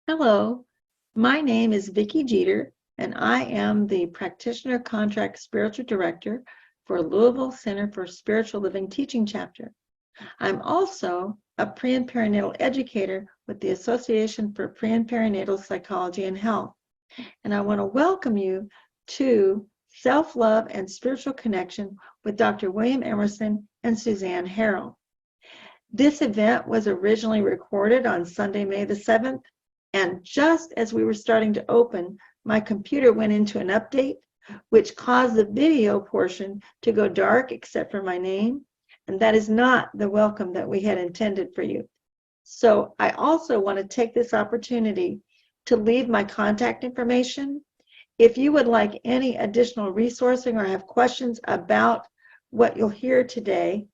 Hello, my name is Vicky Jeter, and I am the Practitioner Contract Spiritual Director for Louisville Center for Spiritual Living Teaching Chapter. I'm also a pre and perinatal educator with the Association for Pre and Perinatal Psychology and Health. And I want to welcome you to Self-Love and Spiritual Connection with Dr. William Emerson and Suzanne Harrill. This event was originally recorded on Sunday, May the 7th, and just as we were starting to open, my computer went into an update, which caused the video portion to go dark except for my name, and that is not the welcome that we had intended for you. So I also want to take this opportunity to leave my contact information. If you would like any additional resourcing or have questions about what you'll hear today,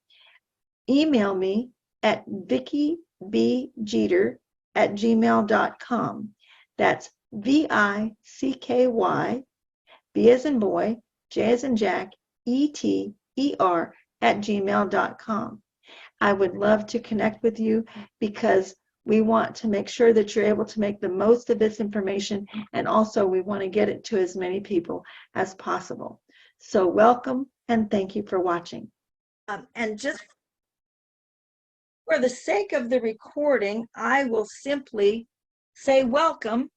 email me at vickybjeter@gmail.com. That's VICKY, B as in boy, J as in Jack, ETER @gmail.com. I would love to connect with you because we want to make sure that you're able to make the most of this information, and also we want to get it to as many people as possible. So welcome and thank you for watching. And just for the sake of the recording, I will simply say welcome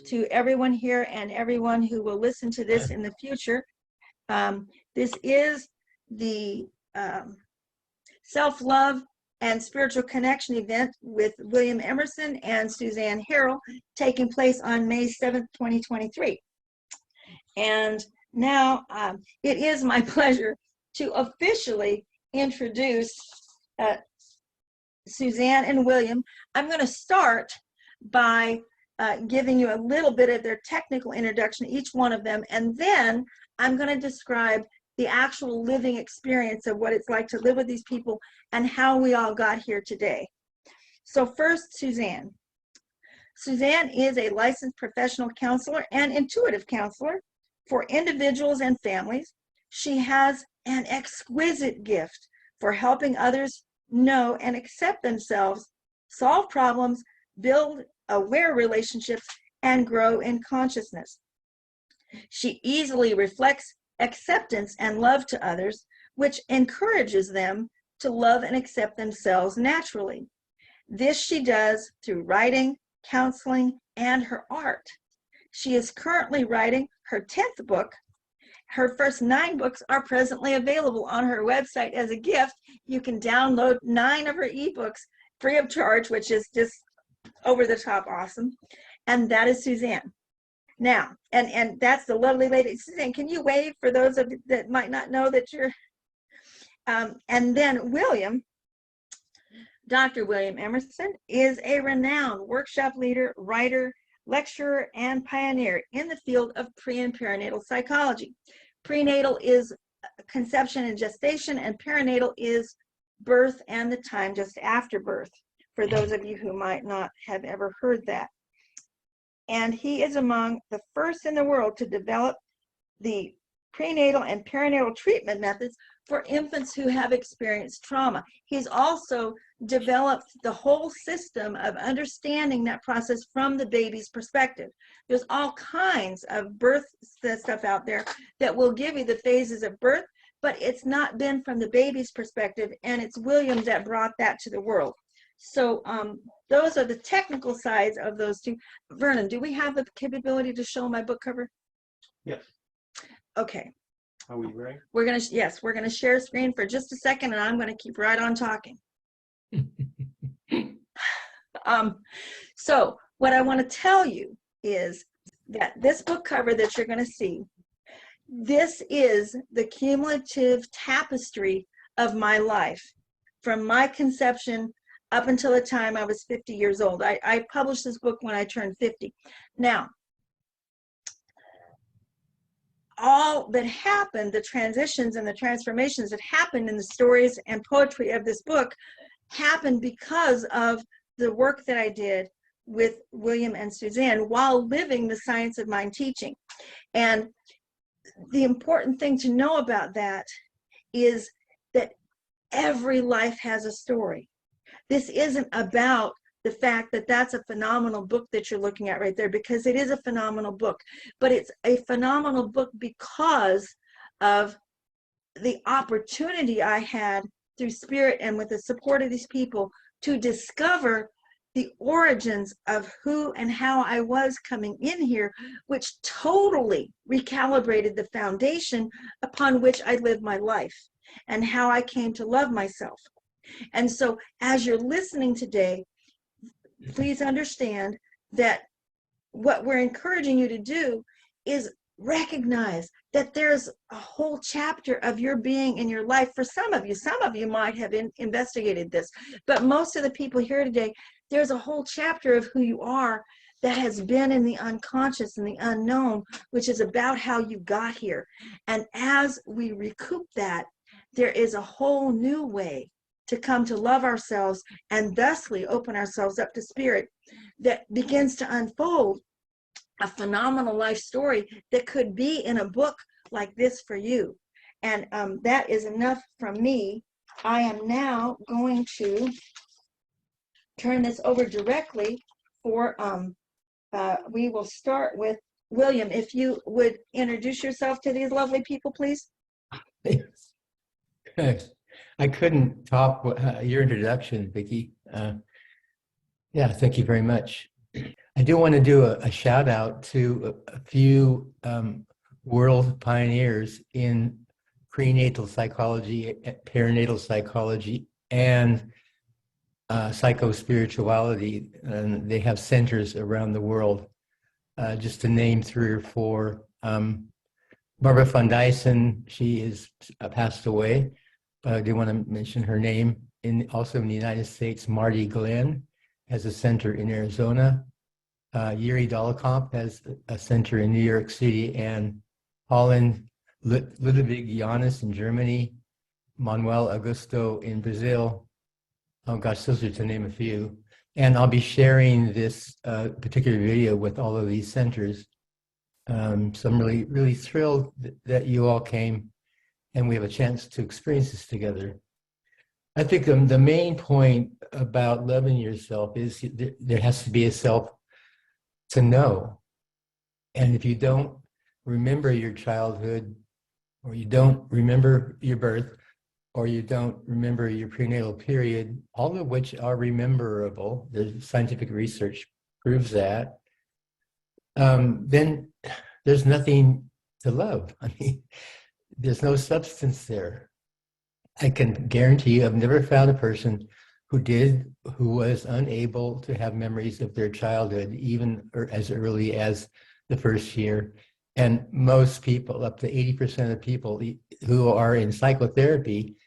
to everyone here and everyone who will listen to this in the future. This is the Self-Love and Spiritual Connection event with William Emerson and Suzanne Harrill, taking place on May 7th, 2023. And now it is my pleasure to officially introduce Suzanne and William. I'm going to start by giving you a little bit of their technical introduction, each one of them, and then I'm going to describe the actual living experience of what it's like to live with these people and how we all got here today. So first, Suzanne. Suzanne is a licensed professional counselor and intuitive counselor for individuals and families. She has an exquisite gift for helping others know and accept themselves, solve problems, build aware relationships, and grow in consciousness. She easily reflects acceptance and love to others, which encourages them to love and accept themselves naturally. This she does through writing, counseling, and her art. She is currently writing her 10th book. Her first 9 books are presently available on her website as a gift. You can download 9 of her ebooks free of charge, which is just over the top awesome. And that is Suzanne. Now, and that's the lovely lady. Suzanne, can you wave for those of you that might not know that you're, and then William, Dr. William Emerson, is a renowned workshop leader, writer, lecturer, and pioneer in the field of pre and perinatal psychology. Prenatal is conception and gestation, and perinatal is birth and the time just after birth, for those of you who might not have ever heard that. And he is among the first in the world to develop the prenatal and perinatal treatment methods for infants who have experienced trauma. He's also developed the whole system of understanding that process from the baby's perspective. There's all kinds of birth stuff out there that will give you the phases of birth, but it's not been from the baby's perspective, and it's William that brought that to the world. So those are the technical sides of those two. Vernon, do we have the capability to show my book cover? Yes. Okay. Are we ready? We're gonna, yes, we're gonna share screen for just a second, and I'm gonna keep right on talking. So what I want to tell you is that this book cover that you're going to see, this is the cumulative tapestry of my life from my conception up until the time I was 50 years old. I published this book when I turned 50. Now, all that happened, the transitions and the transformations that happened in the stories and poetry of this book happened because of the work that I did with William and Suzanne while living the science of mind teaching. And the important thing to know about that is that every life has a story. This isn't about the fact that that's a phenomenal book that you're looking at right there, because it is a phenomenal book. But it's a phenomenal book because of the opportunity I had through Spirit and with the support of these people to discover the origins of who and how I was coming in here, which totally recalibrated the foundation upon which I live my life and how I came to love myself. And so as you're listening today, please understand that what we're encouraging you to do is recognize that there's a whole chapter of your being in your life. For some of you might have investigated this, but most of the people here today, there's a whole chapter of who you are that has been in the unconscious and the unknown, which is about how you got here. And as we recoup that, there is a whole new way to come to love ourselves and thusly open ourselves up to Spirit that begins to unfold a phenomenal life story that could be in a book like this for you. And that is enough from me. I am now going to turn this over directly for, we will start with William. If you would introduce yourself to these lovely people, please. I couldn't top your introduction, Vicky. Yeah, thank you very much. I do want to do a shout out to a few world pioneers in prenatal psychology, perinatal psychology, and psychospirituality. And they have centers around the world. Just to name 3 or 4. Barbara von Dyson, she is passed away, but I do want to mention her name. Also in the United States, Marty Glenn has a center in Arizona. Yuri Dolokhov has a center in New York City and Holland. Ludwig Janus in Germany. Manuel Augusto in Brazil. Oh gosh, those are to name a few. And I'll be sharing this particular video with all of these centers. So I'm really thrilled that you all came and we have a chance to experience this together. I think the main point about loving yourself is there has to be a self to know. And if you don't remember your childhood, or you don't remember your birth, or you don't remember your prenatal period, all of which are rememberable, the scientific research proves that, then there's nothing to love. I mean, there's no substance there. I can guarantee you I've never found a person who was unable to have memories of their childhood, even as early as the first year. And most people, up to 80% of people who are in psychotherapy,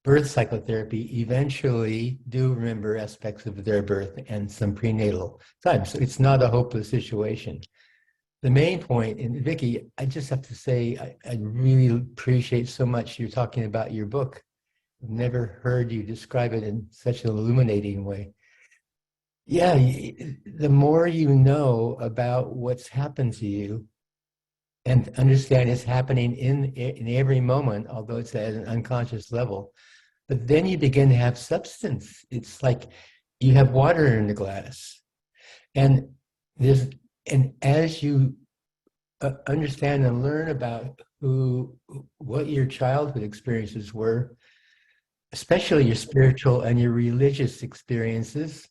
birth psychotherapy, eventually do remember aspects of their birth and some prenatal time. So it's not a hopeless situation. The main point, and Vicky, I just have to say, I really appreciate so much you're talking about your book. I've never heard you describe it in such an illuminating way. Yeah, the more you know about what's happened to you and understand it's happening in every moment, although it's at an unconscious level, but then you begin to have substance. It's like you have water in the glass. And as you understand and learn about what your childhood experiences were, especially your spiritual and your religious experiences,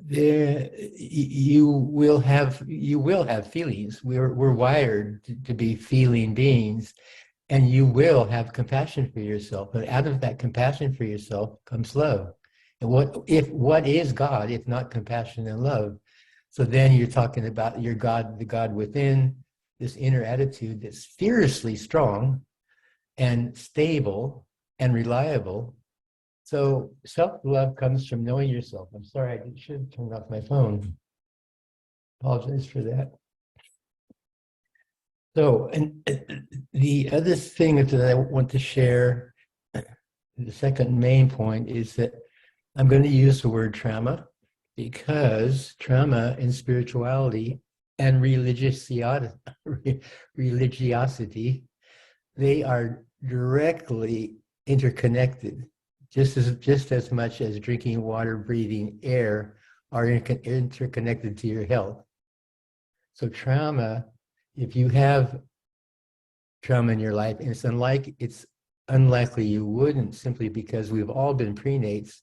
you will have feelings. We're wired to be feeling beings, and you will have compassion for yourself. And out of that compassion for yourself comes love. And what is God if not compassion and love? So then you're talking about your God, the God within, this inner attitude that's fiercely strong and stable and reliable. So self-love comes from knowing yourself. I'm sorry, I should have turned off my phone. Apologize for that. So, and the other thing that I want to share, the second main point, is that I'm going to use the word trauma, because trauma and spirituality and religiosity, they are directly interconnected. just as much as drinking water, breathing air are interconnected to your health. So trauma, if you have trauma in your life, and it's unlikely you wouldn't, simply because we've all been prenates.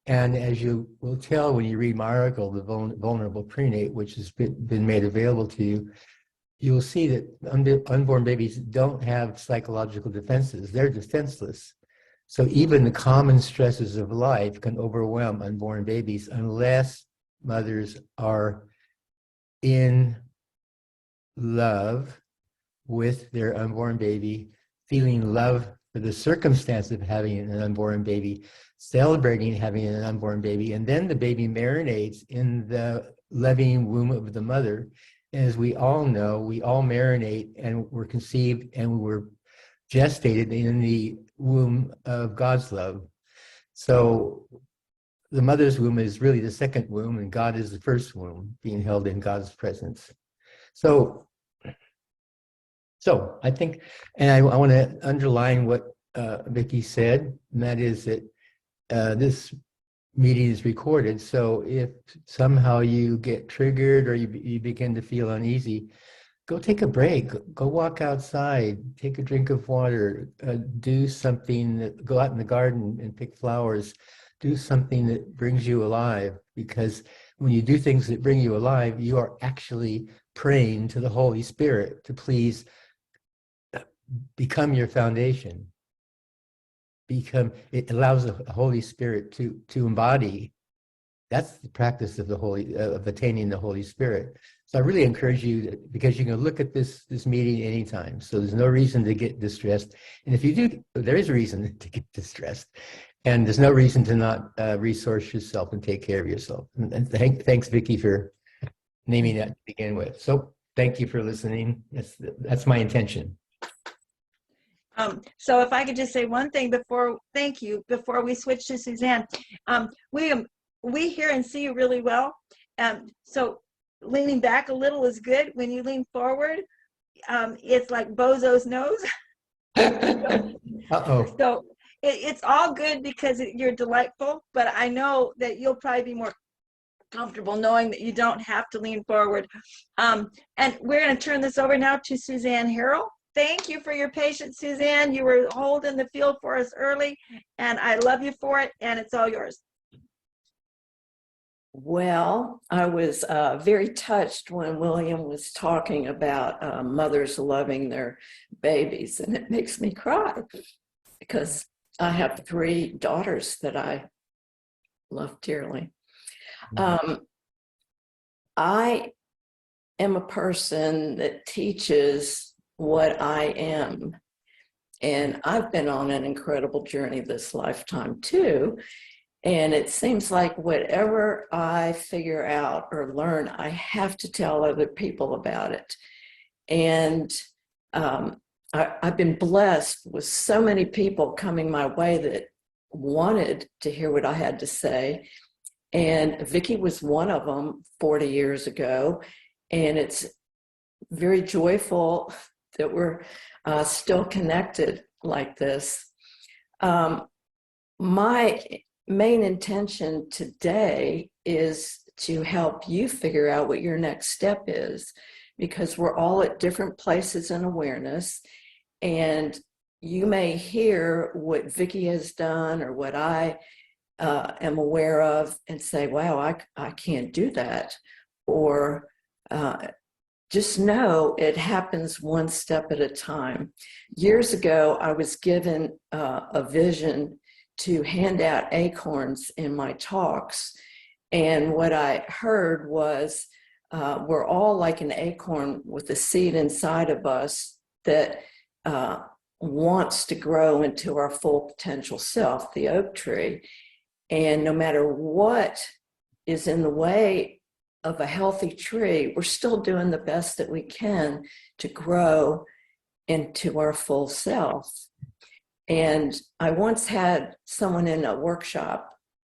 And as you will tell when you read my article, The Vulnerable Prenate, which has been made available to you, you'll see that unborn babies don't have psychological defenses. They're defenseless. So even the common stresses of life can overwhelm unborn babies unless mothers are in love with their unborn baby, feeling love for the circumstance of having an unborn baby, celebrating having an unborn baby, and then the baby marinates in the loving womb of the mother. As we all know, we all marinate and were conceived and we were gestated in the womb of God's love. So the mother's womb is really the second womb, and God is the first womb, being held in God's presence. So I think, and I want to underline what Vicky said, and that is that this meeting is recorded. So if somehow you get triggered or you begin to feel uneasy, go take a break, go walk outside, take a drink of water, do something, go out in the garden and pick flowers, do something that brings you alive, because when you do things that bring you alive, you are actually praying to the Holy Spirit to please become your foundation. It allows the Holy Spirit to embody. That's the practice of of attaining the Holy Spirit. So I really encourage you, because you can look at this meeting anytime. So there's no reason to get distressed. And if you do, there is a reason to get distressed. And there's no reason to not resource yourself and take care of yourself. And thanks, Vicky, for naming that to begin with. So thank you for listening. That's my intention. So if I could just say one thing before we switch to Suzanne. We hear and see you really well. So leaning back a little is good. When you lean forward, it's like Bozo's nose. Uh-oh. So it's all good because you're delightful, but I know that you'll probably be more comfortable knowing that you don't have to lean forward. And we're going to turn this over now to Suzanne Harrill. Thank you for your patience, Suzanne. You were holding the field for us early, and I love you for it, and it's all yours. Well, I was very touched when William was talking about mothers loving their babies, and it makes me cry because I have 3 daughters that I love dearly. I am a person that teaches what I am, and I've been on an incredible journey this lifetime too. And it seems like whatever I figure out or learn, I have to tell other people about it. And I've been blessed with so many people coming my way that wanted to hear what I had to say. And Vicky was one of them 40 years ago. And it's very joyful that we're still connected like this. My main intention today is to help you figure out what your next step is, because we're all at different places in awareness, and you may hear what Vicky has done or what I am aware of and say, wow, I can't do that. Or just know it happens one step at a time. Years ago, I was given a vision to hand out acorns in my talks. And what I heard was, we're all like an acorn with a seed inside of us that wants to grow into our full potential self, the oak tree. And no matter what is in the way of a healthy tree, we're still doing the best that we can to grow into our full self. And I once had someone in a workshop.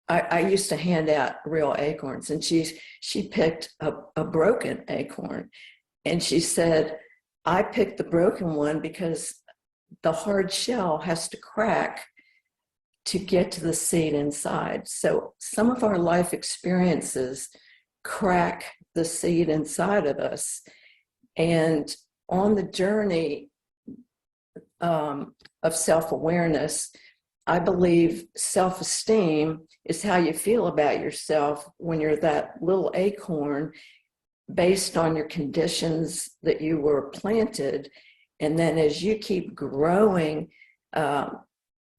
I used to hand out real acorns, and she picked a broken acorn. And she said, I picked the broken one because the hard shell has to crack to get to the seed inside. So some of our life experiences crack the seed inside of us. And on the journey of self-awareness, I believe self-esteem is how you feel about yourself when you're that little acorn based on your conditions that you were planted. And then as you keep growing,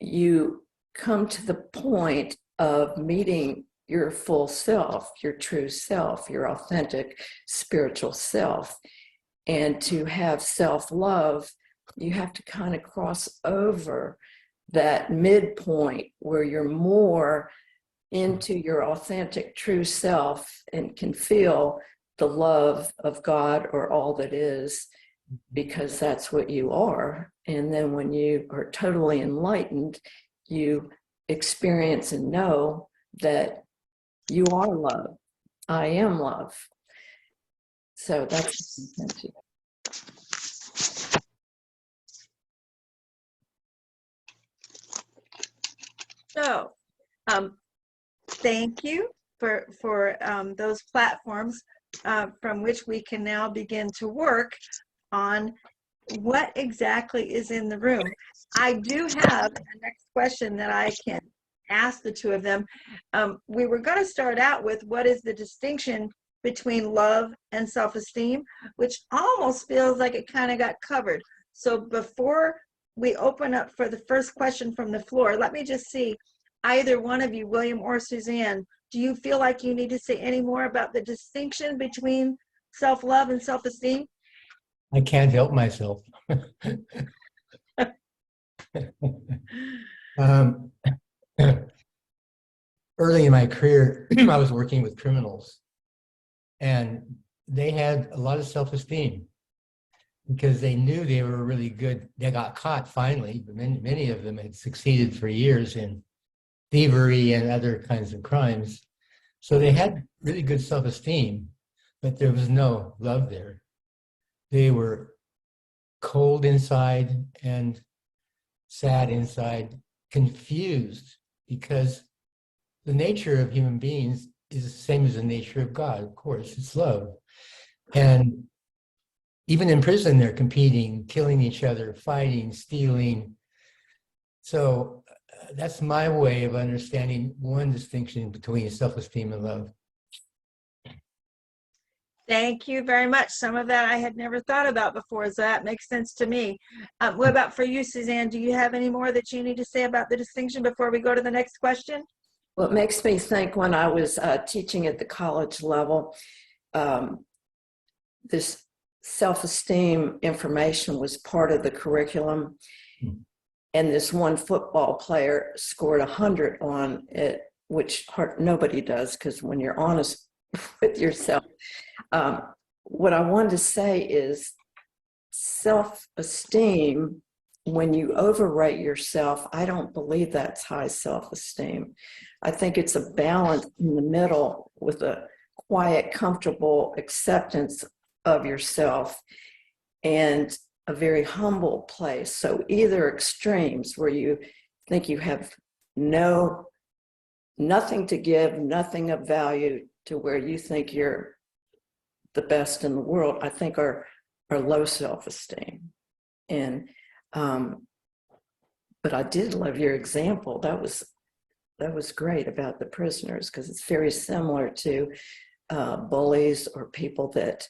you come to the point of meeting your full self, your true self, your authentic spiritual self. And to have self-love, you have to kind of cross over that midpoint where you're more into your authentic true self and can feel the love of God or all that is, because that's what you are. And then when you are totally enlightened, you experience and know that you are love. I am love. So that's the intention. So, thank you for those platforms from which we can now begin to work on what exactly is in the room. I do have a next question that I can ask the two of them. We were going to start out with what is the distinction between love and self-esteem, which almost feels like it kind of got covered. So before we open up for the first question from the floor, let me just see, either one of you, William or Suzanne, do you feel like you need to say any more about the distinction between self-love and self-esteem? I can't help myself. Early in my career, I was working with criminals, and they had a lot of self-esteem because they knew they were really good. They got caught finally, but many of them had succeeded for years in thievery and other kinds of crimes. So they had really good self-esteem, but there was no love there. They were cold inside and sad inside, confused, because the nature of human beings is the same as the nature of God, of course, it's love. And even in prison, they're competing, killing each other, fighting, stealing. So that's my way of understanding one distinction between self-esteem and love. Thank you very much. Some of that I had never thought about before, so that makes sense to me. What about for you, Suzanne? Do you have any more that you need to say about the distinction before we go to the next question? Well, it makes me think when I was teaching at the college level, this self-esteem information was part of the curriculum. And this one football player scored 100 on it, which nobody does, because when you're honest with yourself. What I wanted to say is self-esteem, when you overrate yourself, I don't believe that's high self-esteem. I think it's a balance in the middle with a quiet, comfortable acceptance of yourself and a very humble place. So either extremes where you think you have nothing to give, nothing of value, to where you think you're the best in the world, I think are low self-esteem. And but I did love your example. That was great about the prisoners, because it's very similar to bullies or people that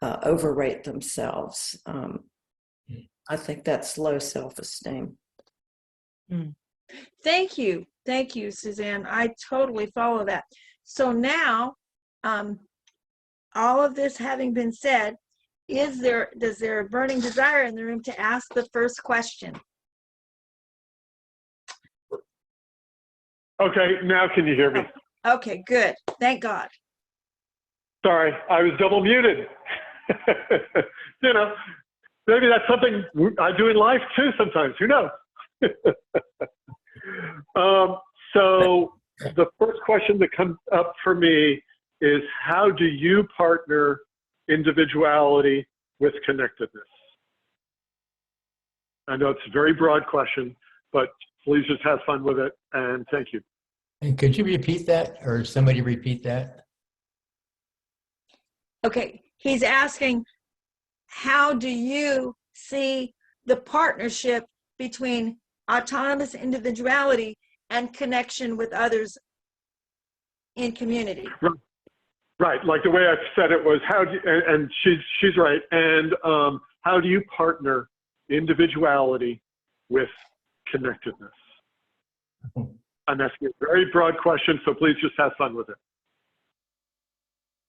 overrate themselves. I think that's low self-esteem. Thank you, Suzanne. I totally follow that. So now, all of this having been said, does there a burning desire in the room to ask the first question? Okay, now can you hear me? Okay, good. Thank God. Sorry, I was double muted. You know, maybe that's something I do in life too sometimes. Who knows? So the first question that comes up for me is, how do you partner individuality with connectedness? I know it's a very broad question, but Please just have fun with it, and thank you. And could you repeat that, or somebody repeat that? Okay, he's asking, how do you see the partnership between autonomous individuality and connection with others in community? Right, like the way I said it was, how do you, and she's right, and how do you partner individuality with connectedness? I'm asking a very broad question, so please just have fun with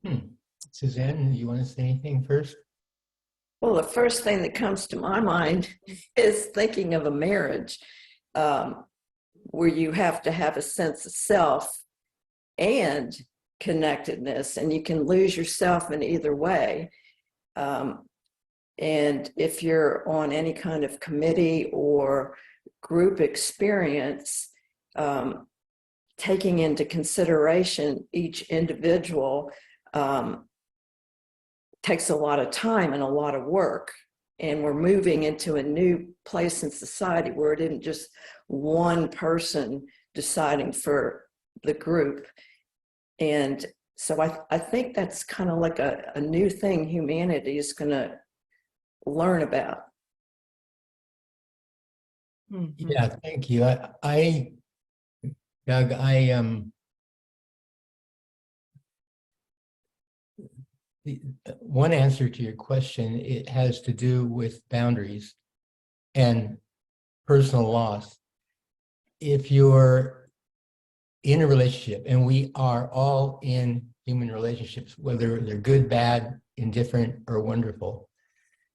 it. Suzanne, you want to say anything first? Well, the first thing that comes to my mind is thinking of a marriage where you have to have a sense of self and connectedness, and you can lose yourself in either way. And if you're on any kind of committee or group experience, taking into consideration each individual takes a lot of time and a lot of work. And we're moving into a new place in society where it isn't just one person deciding for the group. And so I think that's kind of like a new thing humanity is going to learn about. Yeah, thank you. Doug, one answer to your question, it has to do with boundaries and personal loss. If you're in a relationship, and we are all in human relationships, whether they're good, bad, indifferent, or wonderful,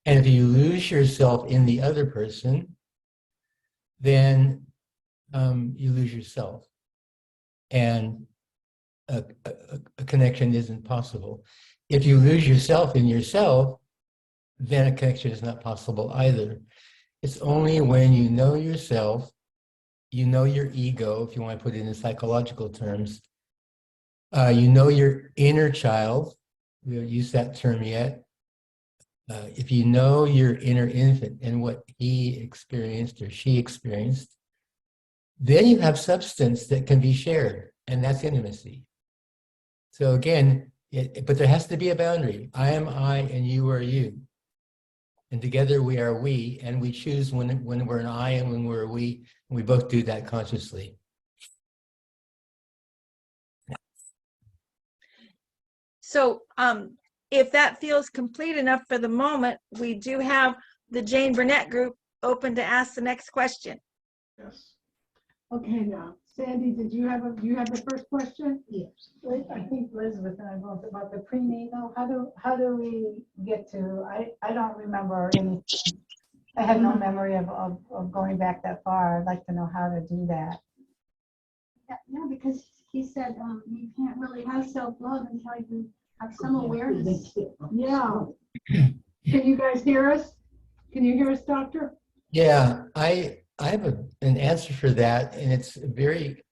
and if you lose yourself in the other person, then you lose yourself, and a connection isn't possible. If you lose yourself in yourself, then a connection is not possible either. It's only when you know yourself, you know your ego, if you want to put it in psychological terms, you know your inner child, we haven't used that term yet. If you know your inner infant and what he experienced or she experienced, then you have substance that can be shared, and that's intimacy. So again, but there has to be a boundary. I am I and you are you. And together we are we, and we choose when we're an I and when we're a we, and we both do that consciously. So if that feels complete enough for the moment, we do have the Jane Burnett group open to ask the next question. Yes. Okay, now, Sandy, do you have the first question? Yes. I think Elizabeth and I both about the prenatal. How do we get to? I don't remember anything. I have no memory of going back that far. I'd like to know how to do that. Yeah, because he said you can't really have self-love until you have some awareness. Yeah. Can you guys hear us? Can you hear us, Doctor? Yeah, I have an answer for that, and it's a very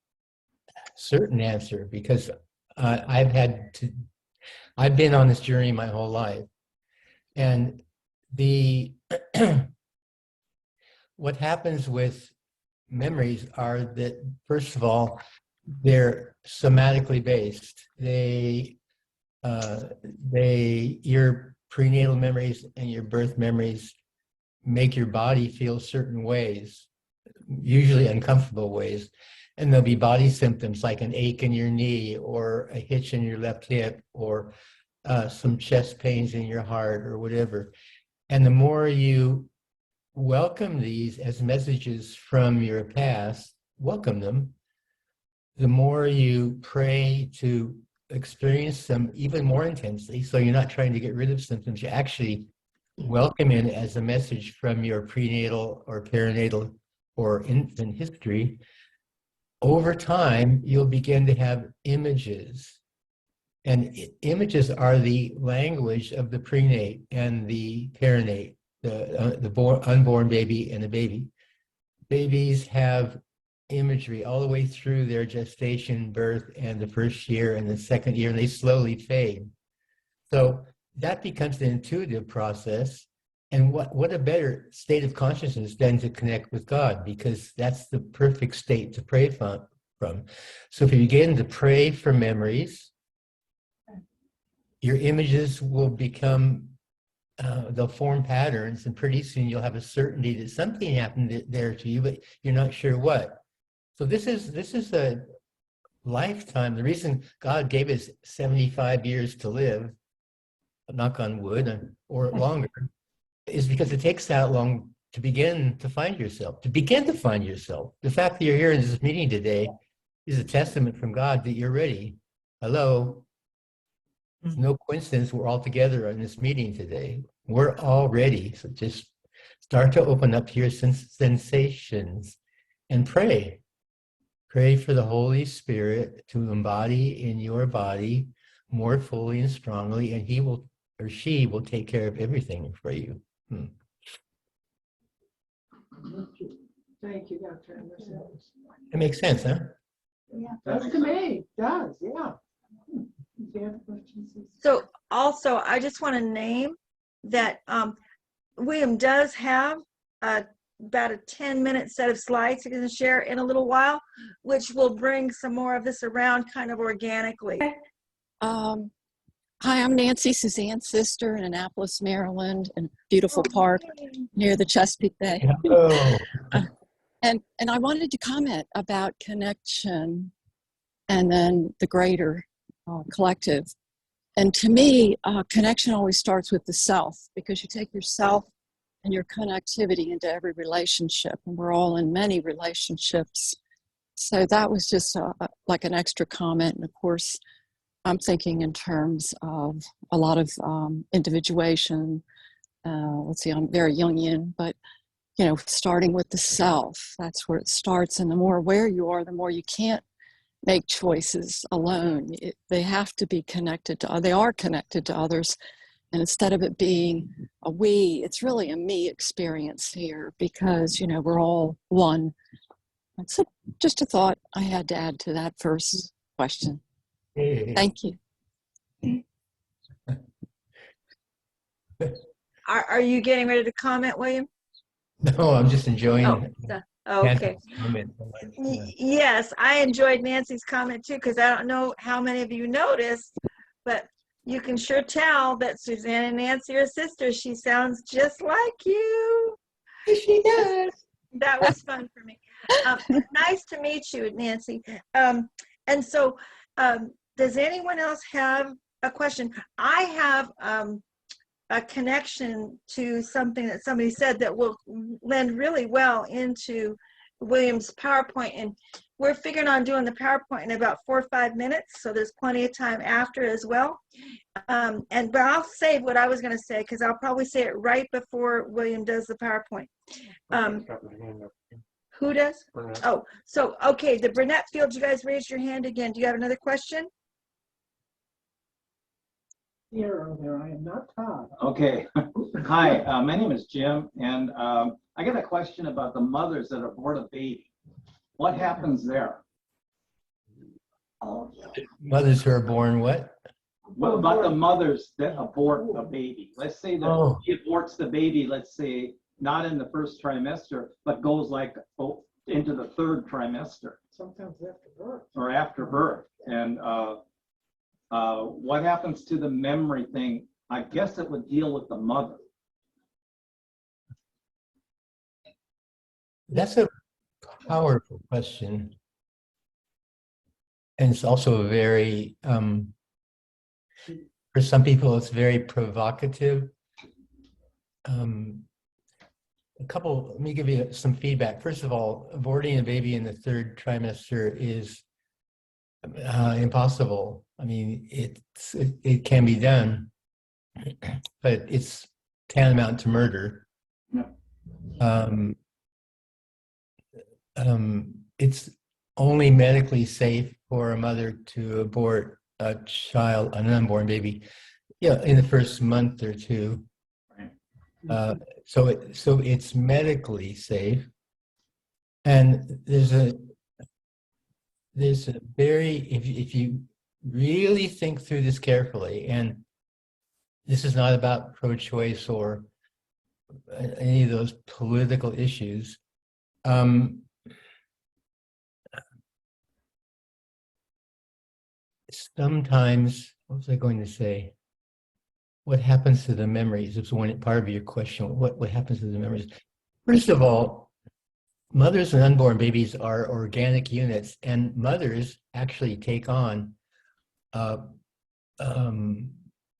certain answer because I've been on this journey my whole life, and what happens with memories are that, first of all, they're somatically based. Your prenatal memories and your birth memories make your body feel certain ways, usually uncomfortable ways. And there'll be body symptoms like an ache in your knee or a hitch in your left hip or some chest pains in your heart or whatever. And the more you welcome these as messages from your past, welcome them, the more you pray to experience them even more intensely. So you're not trying to get rid of symptoms, you actually welcome it as a message from your prenatal or perinatal or infant history. Over time, you'll begin to have images. And images are the language of the prenate and the perinate, the unborn baby and the baby. Babies have imagery all the way through their gestation, birth, and the first year and the second year, and they slowly fade. So that becomes an intuitive process. And what a better state of consciousness than to connect with God, because that's the perfect state to pray from. So if you begin to pray for memories, your images will become, they'll form patterns, and pretty soon you'll have a certainty that something happened there to you, but you're not sure what. So this is a lifetime. The reason God gave us 75 years to live, knock on wood, or longer, is because it takes that long to begin to find yourself. The fact that you're here in this meeting today is a testament from God that you're ready. Hello. It's no coincidence we're all together in this meeting today. We're all ready. So just start to open up your sensations and pray. Pray for the Holy Spirit to embody in your body more fully and strongly, and he will, or she will, take care of everything for you. Thank you, Dr. Emerson. It makes sense, huh? Yeah, that's to me. It does, yeah. Do you have questions? So also, I just want to name that William does have about a 10-minute set of slides he's going to share in a little while, which will bring some more of this around kind of organically. Hi, I'm Nancy, Suzanne's sister in Annapolis, Maryland, in a beautiful park near the Chesapeake Bay. Oh. And I wanted to comment about connection and then the greater collective. And to me, connection always starts with the self, because you take yourself and your connectivity into every relationship, and we're all in many relationships. So that was just like an extra comment. And of course, I'm thinking in terms of a lot of individuation. Let's see, I'm very Jungian, but you know, starting with the self, that's where it starts. And the more aware you are, the more you can't make choices alone. They have to be connected to, they are connected to others. And instead of it being a we, it's really a me experience here, because, you know, we're all one. That's just a thought I had to add to that first question. Thank you. Are you getting ready to comment, William? No, I'm just enjoying. Okay. Comment. Yes, I enjoyed Nancy's comment too, because I don't know how many of you noticed, but you can sure tell that Suzanne and Nancy are sisters. She sounds just like you. She does. That was fun for me. Nice to meet you, Nancy. And so, does anyone else have a question? I have a connection to something that somebody said that will lend really well into William's PowerPoint. And we're figuring on doing the PowerPoint in about 4 or 5 minutes, so there's plenty of time after as well. But I'll save what I was going to say, because I'll probably say it right before William does the PowerPoint. Who does? Burnett. Oh, so, okay, the Burnett field, you guys raised your hand again. Do you have another question? Here or there, I am not Todd. Okay. Hi, my name is Jim, and I got a question about the mothers that abort a baby. What happens there? Mothers who are born what? What about the mothers that abort a baby? Let's say that he aborts the baby, let's say, not in the first trimester, but goes like into the third trimester. Sometimes after birth. Or after birth. And what happens to the memory thing? I guess it would deal with the mother. That's a powerful question. And it's also a very, for some people, it's very provocative. Let me give you some feedback. First of all, aborting a baby in the third trimester is impossible. I mean, it can be done, but it's tantamount to murder. It's only medically safe for a mother to abort a child, an unborn baby, in the first month or two. So it's medically safe, and there's a very, if you really think through this carefully, and this is not about pro-choice or any of those political issues. Um, Sometimes, what was I going to say? What happens to the memories? It's one part of your question. What happens to the memories? First of all, mothers and unborn babies are organic units, and mothers actually take on uh, um,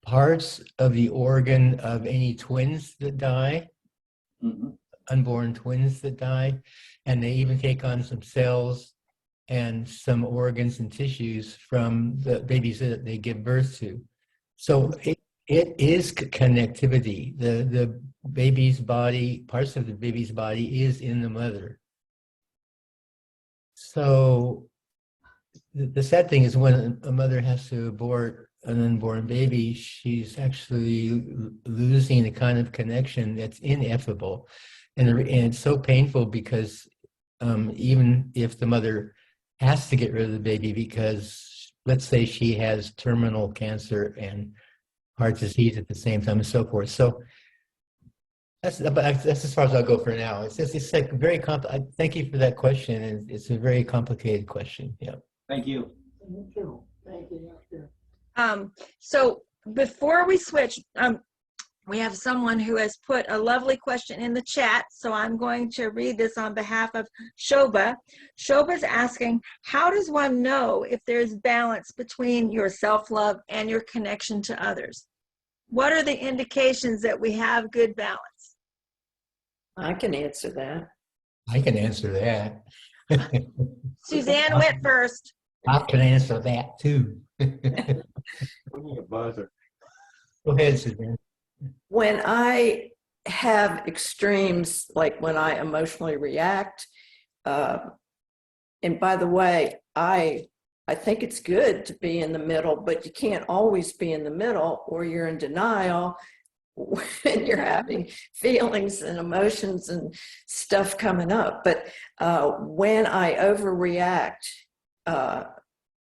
parts of the organ of any twins that die, unborn twins that die, and they even take on some cells and some organs and tissues from the babies that they give birth to. So it is connectivity. The baby's body, parts of the baby's body is in the mother. So the sad thing is when a mother has to abort an unborn baby, she's actually losing a kind of connection that's ineffable. And it's so painful because even if the mother has to get rid of the baby because, let's say, she has terminal cancer and heart disease at the same time and so forth. So that's as far as I'll go for now. It's like very thank you for that question, and it's a very complicated question. Yeah. Thank you. Thank you. Thank you, Doctor. So before we switch, we have someone who has put a lovely question in the chat, so I'm going to read this on behalf of Shobha. Shobha's asking, how does one know if there's balance between your self-love and your connection to others? What are the indications that we have good balance? I can answer that. I can answer that. Suzanne went first. I can answer that too. We need a buzzer. Go ahead, Suzanne. When I have extremes, like when I emotionally react, and by the way, I think it's good to be in the middle, but you can't always be in the middle or you're in denial when you're having feelings and emotions and stuff coming up. But when I overreact,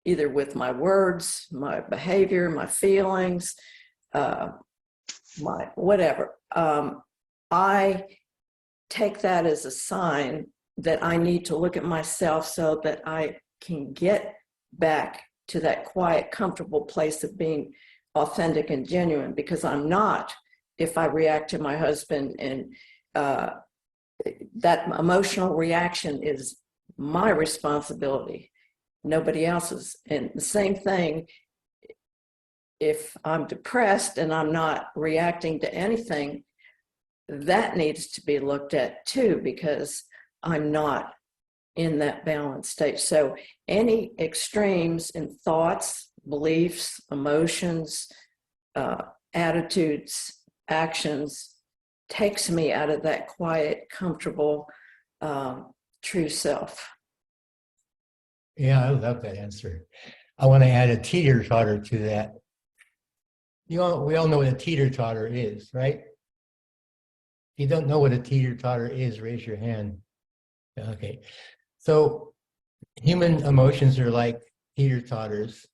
either with my words, my behavior, my feelings, my whatever, I take that as a sign that I need to look at myself so that I can get back to that quiet, comfortable place of being authentic and genuine, because I'm not if I react to my husband, and that emotional reaction is my responsibility, nobody else's. And the same thing, if I'm depressed and I'm not reacting to anything, that needs to be looked at too, because I'm not in that balanced state. So any extremes in thoughts, beliefs, emotions, attitudes, actions takes me out of that quiet, comfortable, true self. Yeah, I love that answer. I want to add a teeter-totter to that. We all know what a teeter-totter is, right? If you don't know what a teeter-totter is, raise your hand. Okay. So human emotions are like teeter-totters.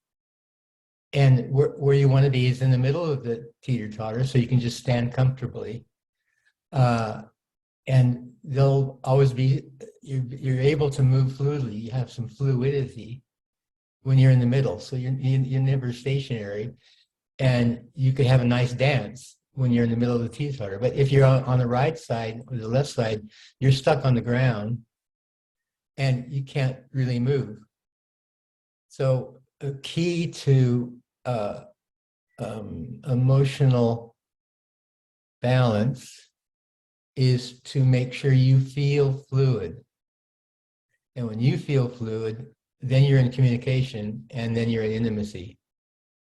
And where you want to be is in the middle of the teeter-totter, so you can just stand comfortably. And they'll always be, you're able to move fluidly. You have some fluidity when you're in the middle. So you're never stationary. And you could have a nice dance when you're in the middle of the teeter-totter. But if you're on the right side or the left side, you're stuck on the ground and you can't really move. So a key to emotional balance is to make sure you feel fluid. And when you feel fluid, then you're in communication, and then you're in intimacy.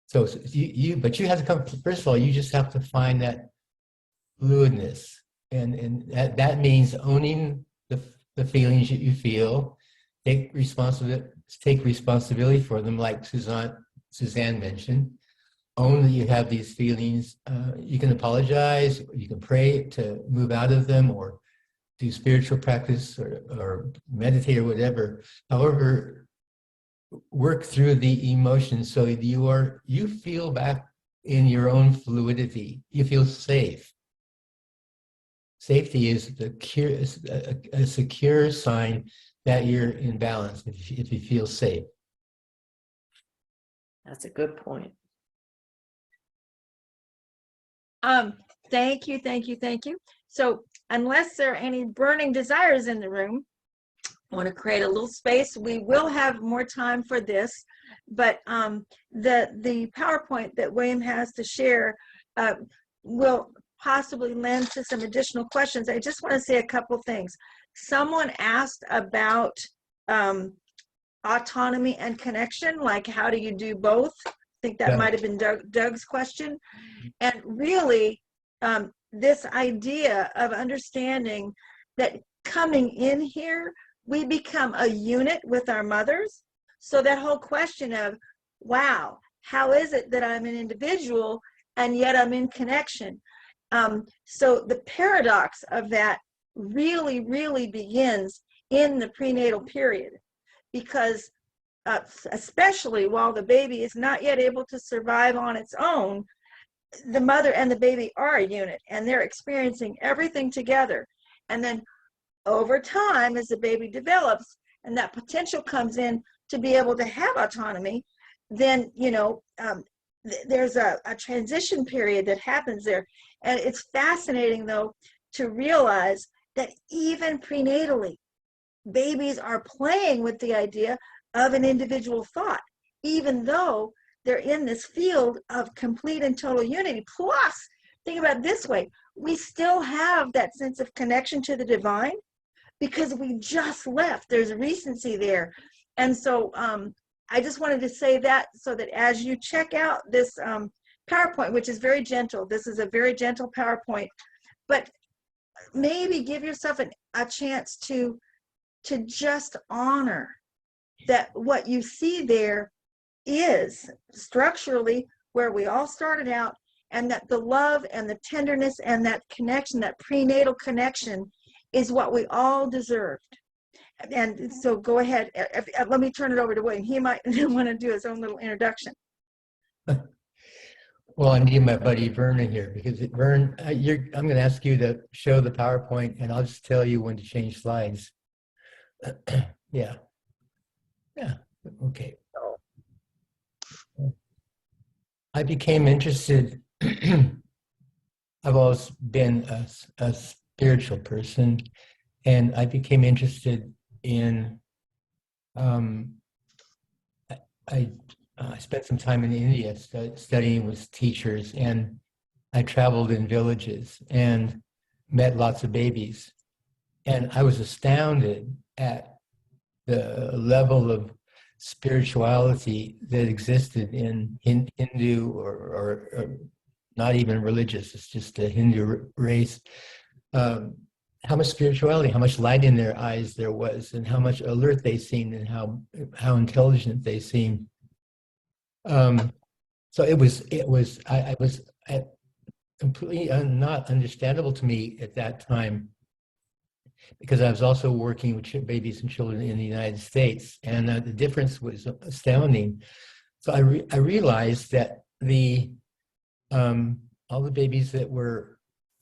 So but you have to come, first of all, you just have to find that fluidness. And that means owning the feelings that you feel, take responsibility for them, like Suzanne mentioned. Own that you have these feelings. You can apologize, you can pray to move out of them, or do spiritual practice, or meditate, or whatever. However, work through the emotions so you feel back in your own fluidity. You feel safe. Safety is a secure sign that you're in balance if you feel safe. That's a good point. Thank you, thank you, thank you. So unless there are any burning desires in the room, I want to create a little space. We will have more time for this, but the PowerPoint that William has to share will possibly lend to some additional questions. I just want to say a couple things. Someone asked about autonomy and connection, like how do you do both? I think that might have been Doug's question. And really, this idea of understanding that coming in here, we become a unit with our mothers. So that whole question of, wow, how is it that I'm an individual and yet I'm in connection? So the paradox of that really, really begins in the prenatal period, because especially while the baby is not yet able to survive on its own, the mother and the baby are a unit and they're experiencing everything together. And then over time, as the baby develops and that potential comes in to be able to have autonomy, then, you know, there's a transition period that happens there. And it's fascinating, though, to realize that even prenatally, babies are playing with the idea of an individual thought, even though they're in this field of complete and total unity. Plus, think about it this way, we still have that sense of connection to the divine because we just left. There's recency there. And so I just wanted to say that so that as you check out this PowerPoint, which is very gentle, this is a very gentle PowerPoint, but maybe give yourself a chance to just honor that what you see there is structurally where we all started out, and that the love and the tenderness and that connection, that prenatal connection, is what we all deserved. And so go ahead, let me turn it over to William. He might want to do his own little introduction. Well, I need my buddy Vernon here, because Vern, I'm going to ask you to show the PowerPoint, and I'll just tell you when to change slides. Yeah. Okay. I became interested. I've always been a spiritual person, and I became interested in. I spent some time in India studying with teachers, and I traveled in villages and met lots of babies, and I was astounded at the level of spirituality that existed in Hindu or not even religious, it's just a Hindu race. How much spirituality, how much light in their eyes there was, and how much alert they seemed, and how intelligent they seemed. So it was completely not understandable to me at that time, because I was also working with babies and children in the United States, and the difference was astounding. So I realized that all the babies that were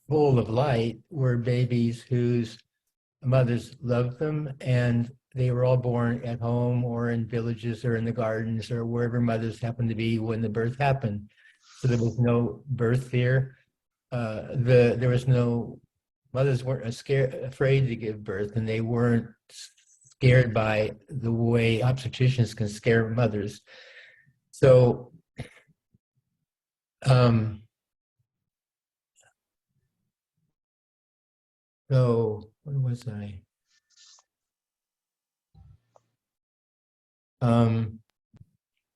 full of light were babies whose mothers loved them, and they were all born at home or in villages or in the gardens or wherever mothers happened to be when the birth happened. So there was no birth fear. There was no, mothers weren't afraid to give birth, and they weren't scared by the way obstetricians can scare mothers. So so where was I?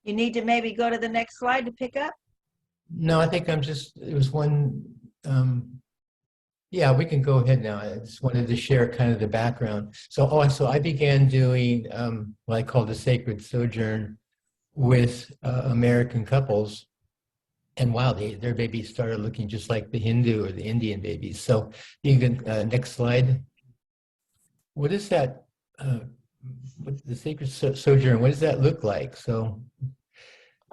You need to maybe go to the next slide to pick up. No, I think it was one, yeah, we can go ahead now. I just wanted to share kind of the background. So I began doing what I call the sacred sojourn with American couples. And wow, their babies started looking just like the Hindu or the Indian babies. So you can, next slide. What is that, the sacred sojourn, what does that look like? So,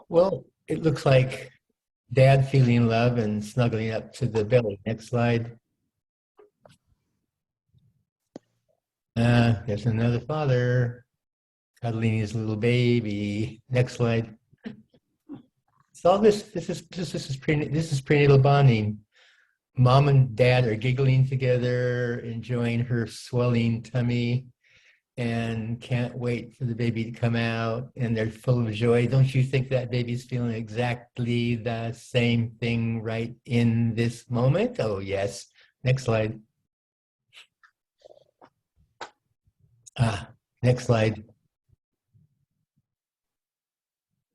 well, it looks like dad feeling love and snuggling up to the belly. Next slide. There's another father cuddling his little baby. Next slide. So all this is prenatal bonding. Mom and dad are giggling together, enjoying her swelling tummy, and can't wait for the baby to come out, and they're full of joy. Don't you think that baby's feeling exactly the same thing right in this moment? Oh, yes. Next slide. Next slide.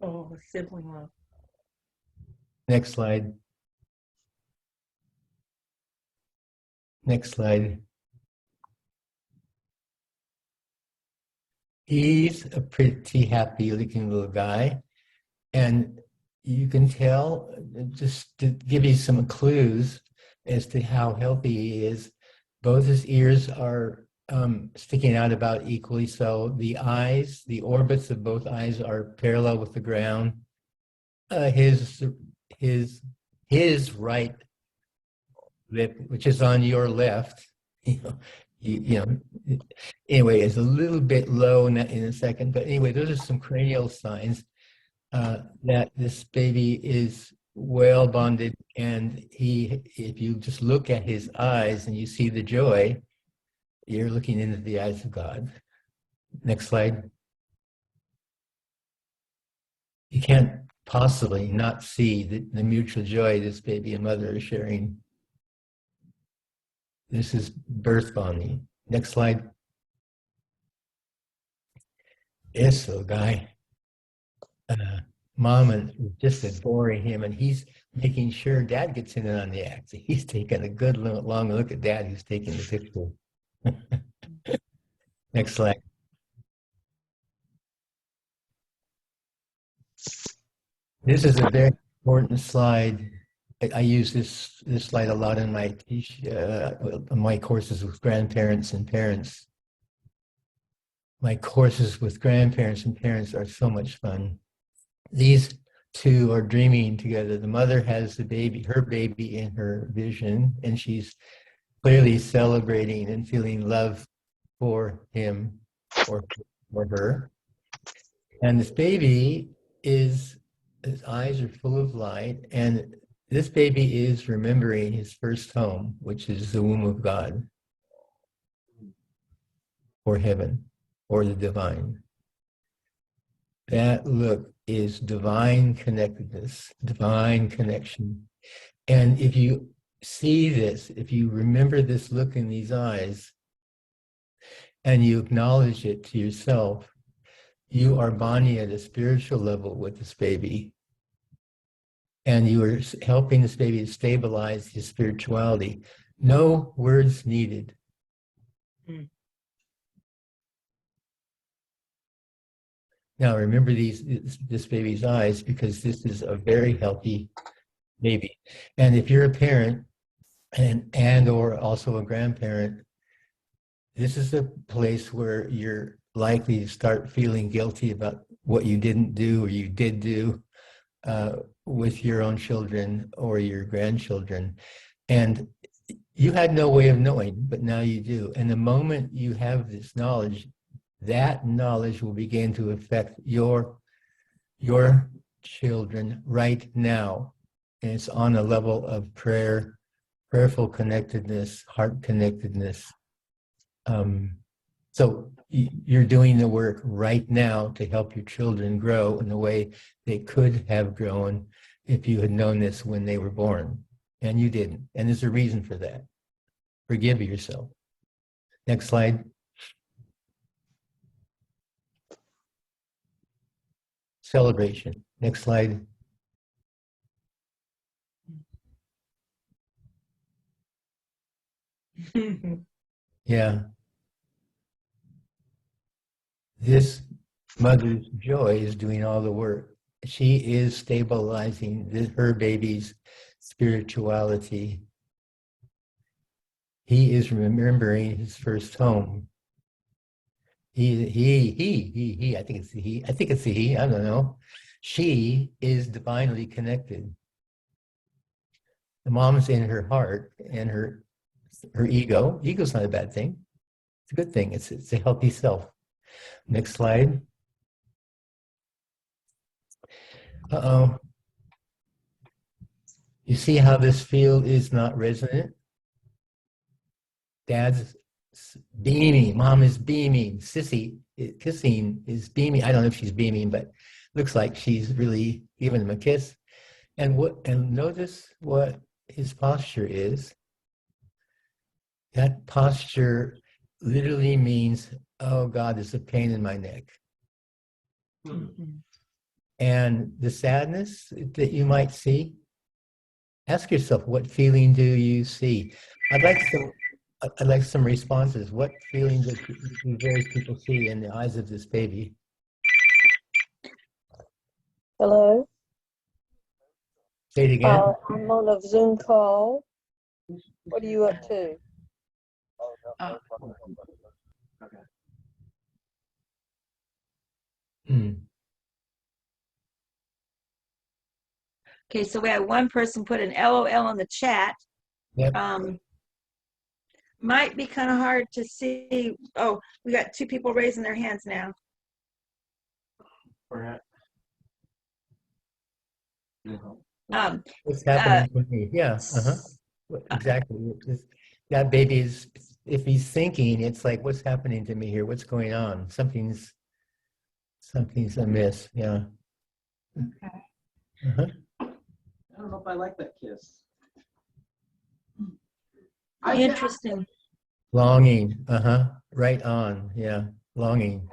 Oh, sibling love. Next slide. Next slide. He's a pretty happy looking little guy. And you can tell, just to give you some clues as to how healthy he is, both his ears are sticking out about equally. So the eyes, the orbits of both eyes are parallel with the ground. His right lip, which is on your left, anyway, is a little bit low in a second. But anyway, those are some cranial signs that this baby is well bonded, and if you just look at his eyes and you see the joy, you're looking into the eyes of God. Next slide. You can't possibly not see the mutual joy this baby and mother are sharing. This is birth bonding. Next slide. This little guy, mom is just adoring him, and he's making sure dad gets in on the act. He's taking a good long look at dad who's taking the picture. Next slide. This is a very important slide. I use this slide a lot in my courses with grandparents and parents. My courses with grandparents and parents are so much fun. These two are dreaming together. The mother has her baby in her vision, and she's clearly celebrating and feeling love for him or for her. And this baby his eyes are full of light, and this baby is remembering his first home, which is the womb of God, or heaven, or the divine. That look is divine connectedness, divine connection. And if you see this, if you remember this look in these eyes, and you acknowledge it to yourself, you are bonding at a spiritual level with this baby. And you are helping this baby to stabilize his spirituality. No words needed. Now remember this baby's eyes, because this is a very healthy baby. And if you're a parent and or also a grandparent, this is a place where you're likely to start feeling guilty about what you didn't do or you did do with your own children or your grandchildren. And you had no way of knowing, but now you do. And the moment you have this knowledge, that knowledge will begin to affect your children right now. And it's on a level of prayerful connectedness, heart connectedness. So you're doing the work right now to help your children grow in the way they could have grown if you had known this when they were born. And you didn't. And there's a reason for that. Forgive yourself. Next slide. Celebration. Next slide. Yeah. This mother's joy is doing all the work. She is stabilizing her baby's spirituality. He is remembering his first home. He, I think it's the he, I don't know. She is divinely connected. The mom's in her heart and her ego. Ego's not a bad thing. It's a good thing. It's a healthy self. Next slide. Uh-oh. You see how this field is not resonant? Dad's beaming, mom is beaming, kissing is beaming. I don't know if she's beaming, but looks like she's really giving him a kiss. And notice what his posture is. That posture literally means, oh God, there's a pain in my neck. Mm-hmm. And the sadness that you might see, ask yourself, what feeling do you see? I'd like some responses. What feeling do various people see in the eyes of this baby? Hello. Say it again. I'm on a Zoom call. What are you up to? Okay, so we had one person put an LOL in the chat. Yep. Might be kind of hard to see. Oh, we got two people raising their hands now. What's happening to me? Yeah. Exactly. That baby is, if he's thinking, it's like, what's happening to me here? What's going on? Something's amiss. Yeah. Okay. I don't know if I like that kiss. Interesting. Longing. Right on. Yeah. Longing.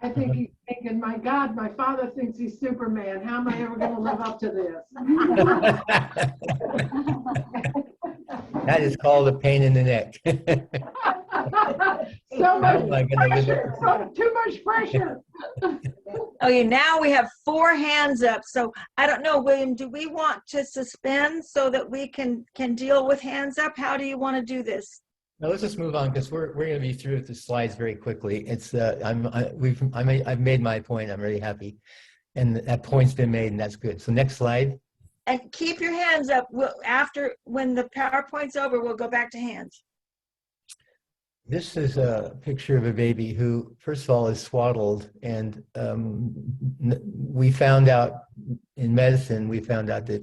I think he's thinking, my God, my father thinks he's Superman. How am I ever going to live up to this? That is called a pain in the neck. So much How am I gonna live pressure. Too much pressure. Okay, now we have 4 hands up. So I don't know, William, do we want to suspend so that we can deal with hands up? How do you want to do this? Now let's just move on because we're going to be through with the slides very quickly. It's I've made my point. I'm really happy, and that point's been made, and that's good. So next slide. And keep your hands up. After, when the PowerPoint's over, we'll go back to hands. This is a picture of a baby who, first of all, is swaddled, and we found out in medicine, that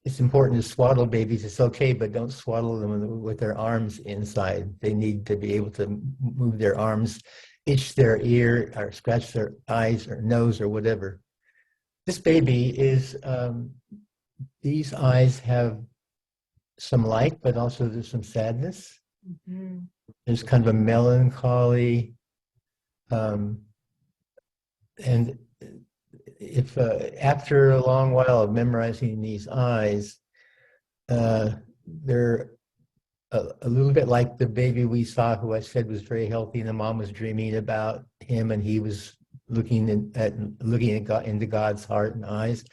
it's important to swaddle babies. It's okay, but don't swaddle them with their arms inside. They need to be able to move their arms, itch their ear, or scratch their eyes or nose or whatever. This baby is, these eyes have some light, but also there's some sadness. Mm-hmm. There's kind of a melancholy, and if after a long while of memorizing these eyes, they're a little bit like the baby we saw who I said was very healthy, and the mom was dreaming about him, and he was looking into God's heart and eyes.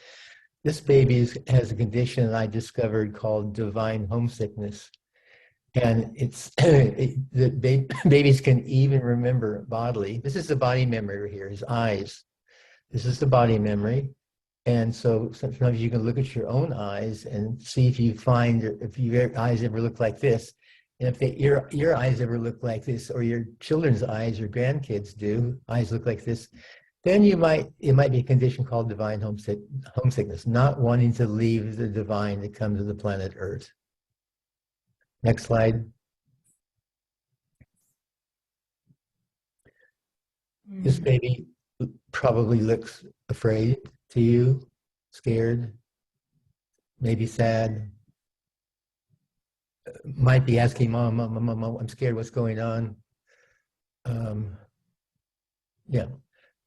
This baby has a condition I discovered called divine homesickness. And it's babies can even remember bodily. This is the body memory right here, his eyes. This is the body memory. And so sometimes you can look at your own eyes and see if you find, if your eyes ever look like this. And if your eyes ever look like this, or your children's eyes, your grandkids do, eyes look like this, then it might be a condition called divine homesickness, not wanting to leave the divine that comes to the planet Earth. Next slide. This baby probably looks afraid to you, scared, maybe sad. Might be asking, Mom, I'm scared, what's going on? Yeah.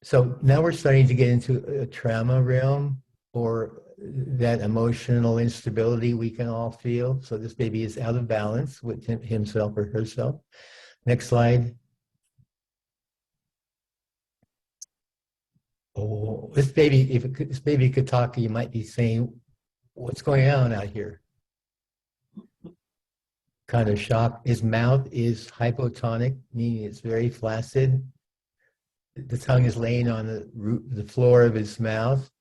So now we're starting to get into a trauma realm, or that emotional instability we can all feel. So this baby is out of balance with himself or herself. Next slide. Oh, this baby, if this baby could talk, you might be saying, what's going on out here? Kind of shocked. His mouth is hypotonic, meaning it's very flaccid. The tongue is laying on the floor of his mouth.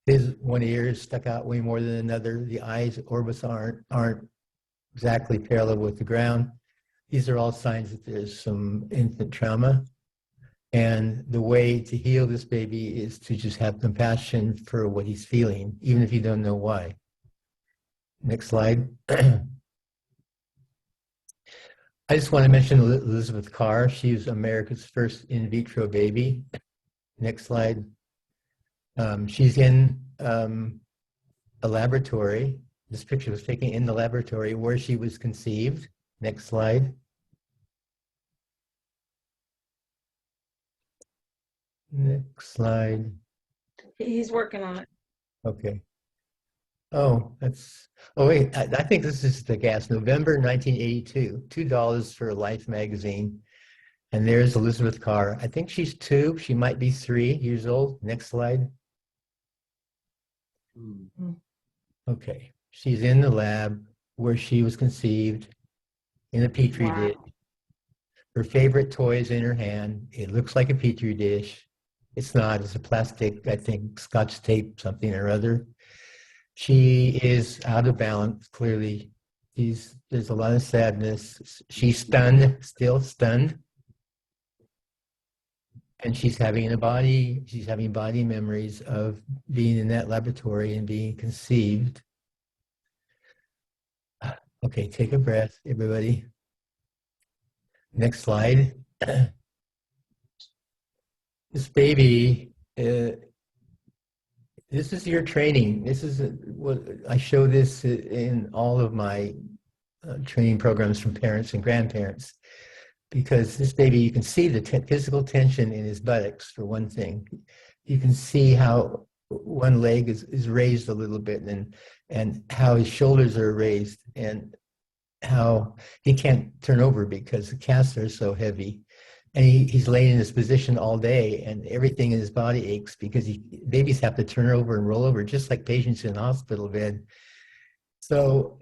His one ear is stuck out way more than another. The eyes orbits aren't exactly parallel with the ground. these are all signs that there's some infant trauma. And the way to heal this baby is to just have compassion for what he's feeling, even if you don't know why. Next slide. I just want to mention Elizabeth Carr. She was America's first in vitro baby. Next slide. She's in a laboratory. This picture was taken in the laboratory where she was conceived. Next slide. Next slide. He's working on it. Okay. Oh, wait, I think this is the gas. November 1982, $2 for Life magazine. And there's Elizabeth Carr. I think she's 2. She might be 3 years old. Next slide. Okay. She's in the lab where she was conceived in a petri dish. Her favorite toy is in her hand. It looks like a petri dish. It's not. It's a plastic, I think, Scotch tape, something or other. She is out of balance, clearly. There's a lot of sadness. She's stunned, still stunned. And she's having body memories of being in that laboratory and being conceived. Okay, take a breath, everybody. Next slide. This baby, this is your training. This is what I show this in all of my training programs from parents and grandparents, because this baby, you can see the physical tension in his buttocks, for one thing. You can see how one leg is raised a little bit, and how his shoulders are raised, and how he can't turn over because the casts are so heavy. And he's laying in this position all day, and everything in his body aches because babies have to turn over and roll over, just like patients in a hospital bed. So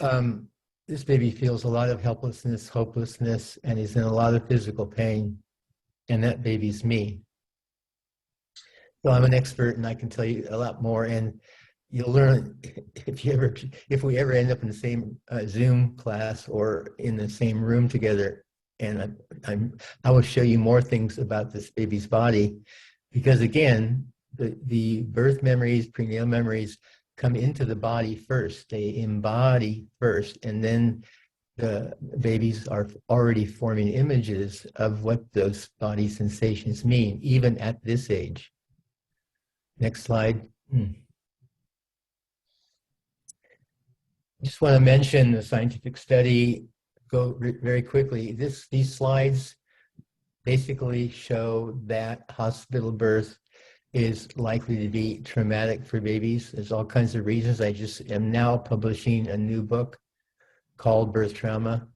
this baby feels a lot of helplessness, hopelessness, and he's in a lot of physical pain. And that baby's me. So I'm an expert, and I can tell you a lot more. And you'll learn if we ever end up in the same Zoom class or in the same room together. And I will show you more things about this baby's body, because again, the birth memories, prenatal memories come into the body first. They embody first, and then the babies are already forming images of what those body sensations mean, even at this age. Next slide. Just want to mention the scientific study. Go very quickly. These slides basically show that hospital birth is likely to be traumatic for babies. There's all kinds of reasons. I just am now publishing a new book called Birth Trauma,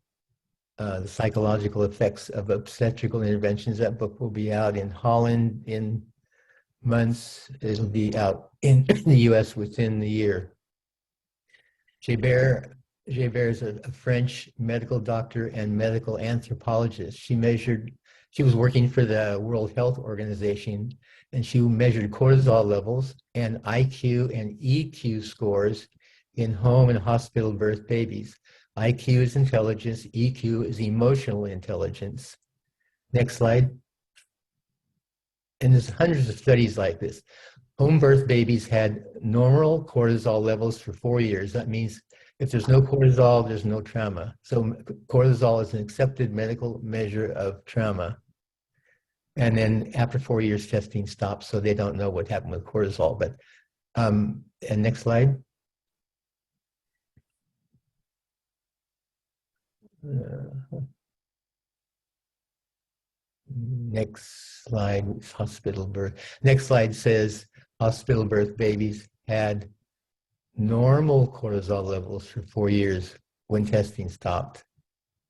the Psychological Effects of Obstetrical Interventions. That book will be out in Holland in months. It'll be out in the US within the year. Jeter is a French medical doctor and medical anthropologist. She was working for the World Health Organization, and she measured cortisol levels and IQ and EQ scores in home and hospital birth babies. IQ is intelligence, EQ is emotional intelligence. Next slide. And there's hundreds of studies like this. Home birth babies had normal cortisol levels for 4 years. That means if there's no cortisol, there's no trauma. So cortisol is an accepted medical measure of trauma. And then after 4 years, testing stops, so they don't know what happened with cortisol. But and next slide. Next slide is hospital birth. Next slide says hospital birth babies had normal cortisol levels for 4 years when testing stopped.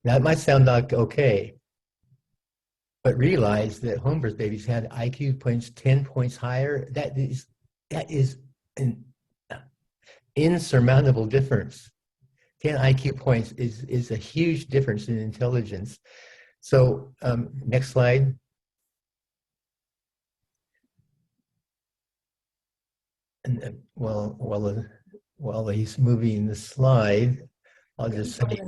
That might sound like okay, but realize that home birth babies had IQ points 10 points higher. That is an insurmountable difference. 10 IQ points is a huge difference in intelligence. So next slide. And while he's moving the slide, I'll just say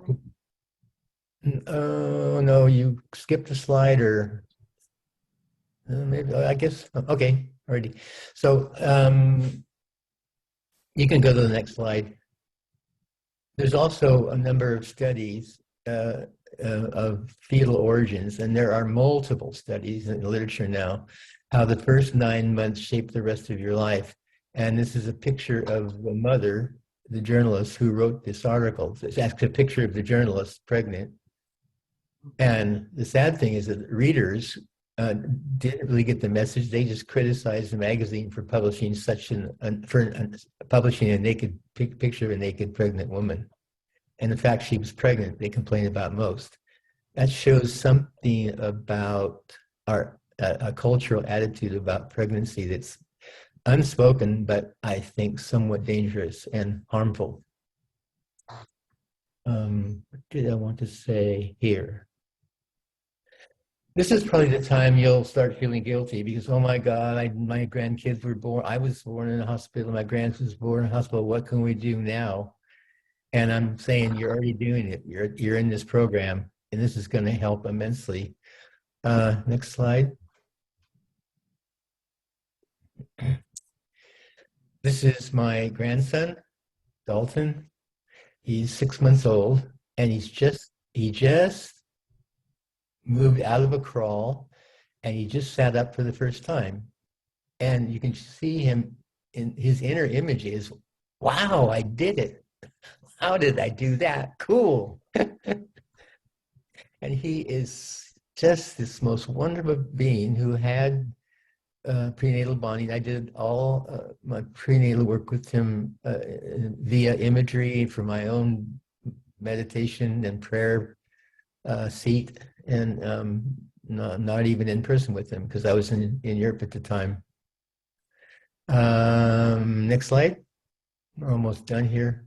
Oh, no, you skipped a slide or maybe, I guess, okay, already. So you can go to the next slide. There's also a number of studies of fetal origins, and there are multiple studies in the literature now, how the first 9 months shape the rest of your life. And this is a picture of the mother, the journalist who wrote this article. It's actually a picture of the journalist pregnant. And the sad thing is that readers didn't really get the message. They just criticized the magazine for publishing publishing a naked picture of a naked pregnant woman. And in fact, she was pregnant. They complained about most. That shows something about our a cultural attitude about pregnancy that's unspoken, but I think somewhat dangerous and harmful. What did I want to say here? This is probably the time you'll start feeling guilty because, oh my God, my grandkids were born. I was born in a hospital. My grandson was born in a hospital. What can we do now? And I'm saying you're already doing it. You're in this program, and this is going to help immensely. Next slide. This is my grandson, Dalton. He's 6 months old, and he just moved out of a crawl, and he just sat up for the first time. And you can see him in his inner image is, wow, I did it. How did I do that? Cool. And he is just this most wonderful being who had prenatal bonding. I did all my prenatal work with him via imagery for my own meditation and prayer seat, and not even in person with him because I was in Europe at the time. Next slide. We're almost done here.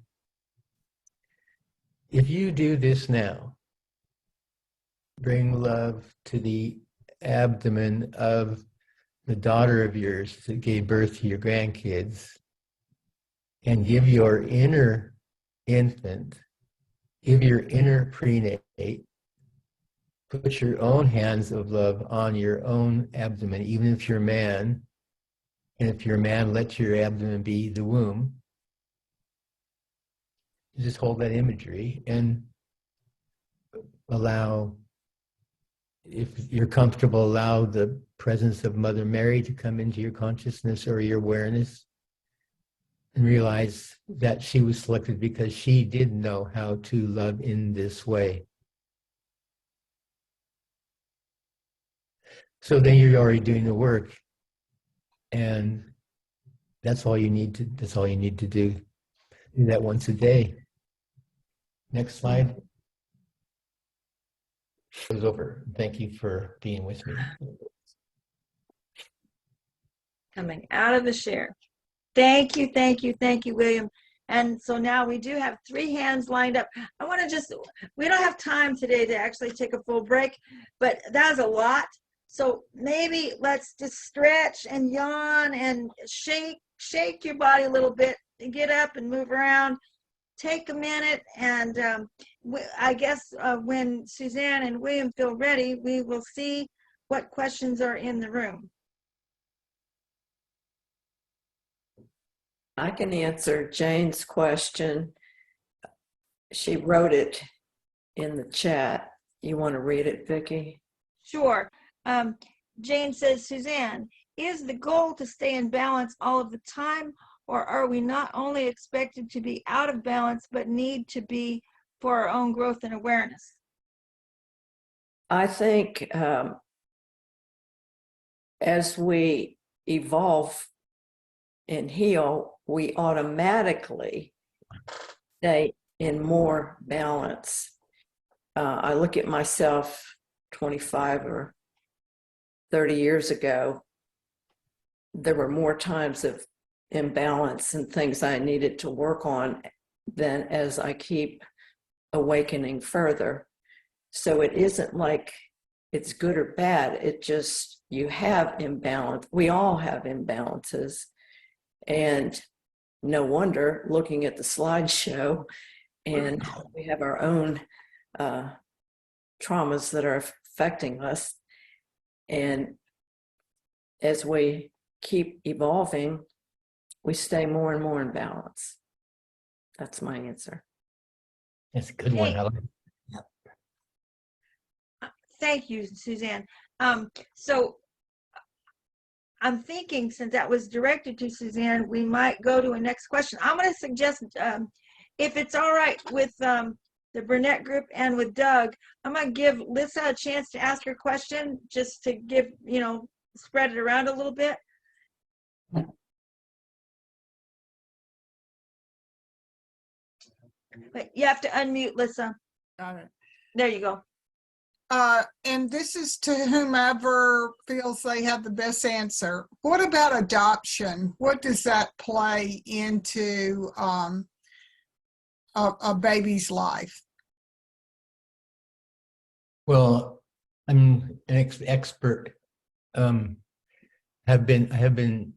If you do this now, bring love to the abdomen of the daughter of yours that gave birth to your grandkids, and give your inner infant, give your inner prenate, put your own hands of love on your own abdomen, even if you're a man, and if you're a man, let your abdomen be the womb. Just hold that imagery and allow, if you're comfortable, allow the presence of Mother Mary to come into your consciousness or your awareness, and realize that she was selected because she did know how to love in this way. So then you're already doing the work, and that's all you need to do. Do that once a day. Next slide. Show's over. Thank you for being with me. Coming out of the share. Thank you, thank you, thank you, William. And so now we do have 3 hands lined up. I want to we don't have time today to actually take a full break, but that's a lot. So maybe let's just stretch and yawn and shake your body a little bit, and get up and move around. Take a minute, and I guess when Suzanne and William feel ready, we will see what questions are in the room. I can answer Jane's question. She wrote it in the chat. You want to read it, Vicky? Sure. Jane says, Suzanne, is the goal to stay in balance all of the time, or are we not only expected to be out of balance, but need to be for our own growth and awareness? I think as we evolve and heal, we automatically stay in more balance. I look at myself 25 or 30 years ago. There were more times of imbalance and things I needed to work on than as I keep awakening further. So it isn't like it's good or bad. It just, you have imbalance. We all have imbalances. And no wonder, looking at the slideshow, and we have our own traumas that are affecting us. And as we keep evolving, we stay more and more in balance. That's my answer. That's a good one, Helen. Thank you, Suzanne. So I'm thinking, since that was directed to Suzanne, we might go to a next question. I'm going to suggest, if it's all right with the Burnett group and with Doug, I'm going to give Lisa a chance to ask her question, just to give, spread it around a little bit. But you have to unmute, Lisa. Got it. There you go. And this is to whomever feels they have the best answer. What about adoption? What does that play into a baby's life? Well, I'm an expert. Have been.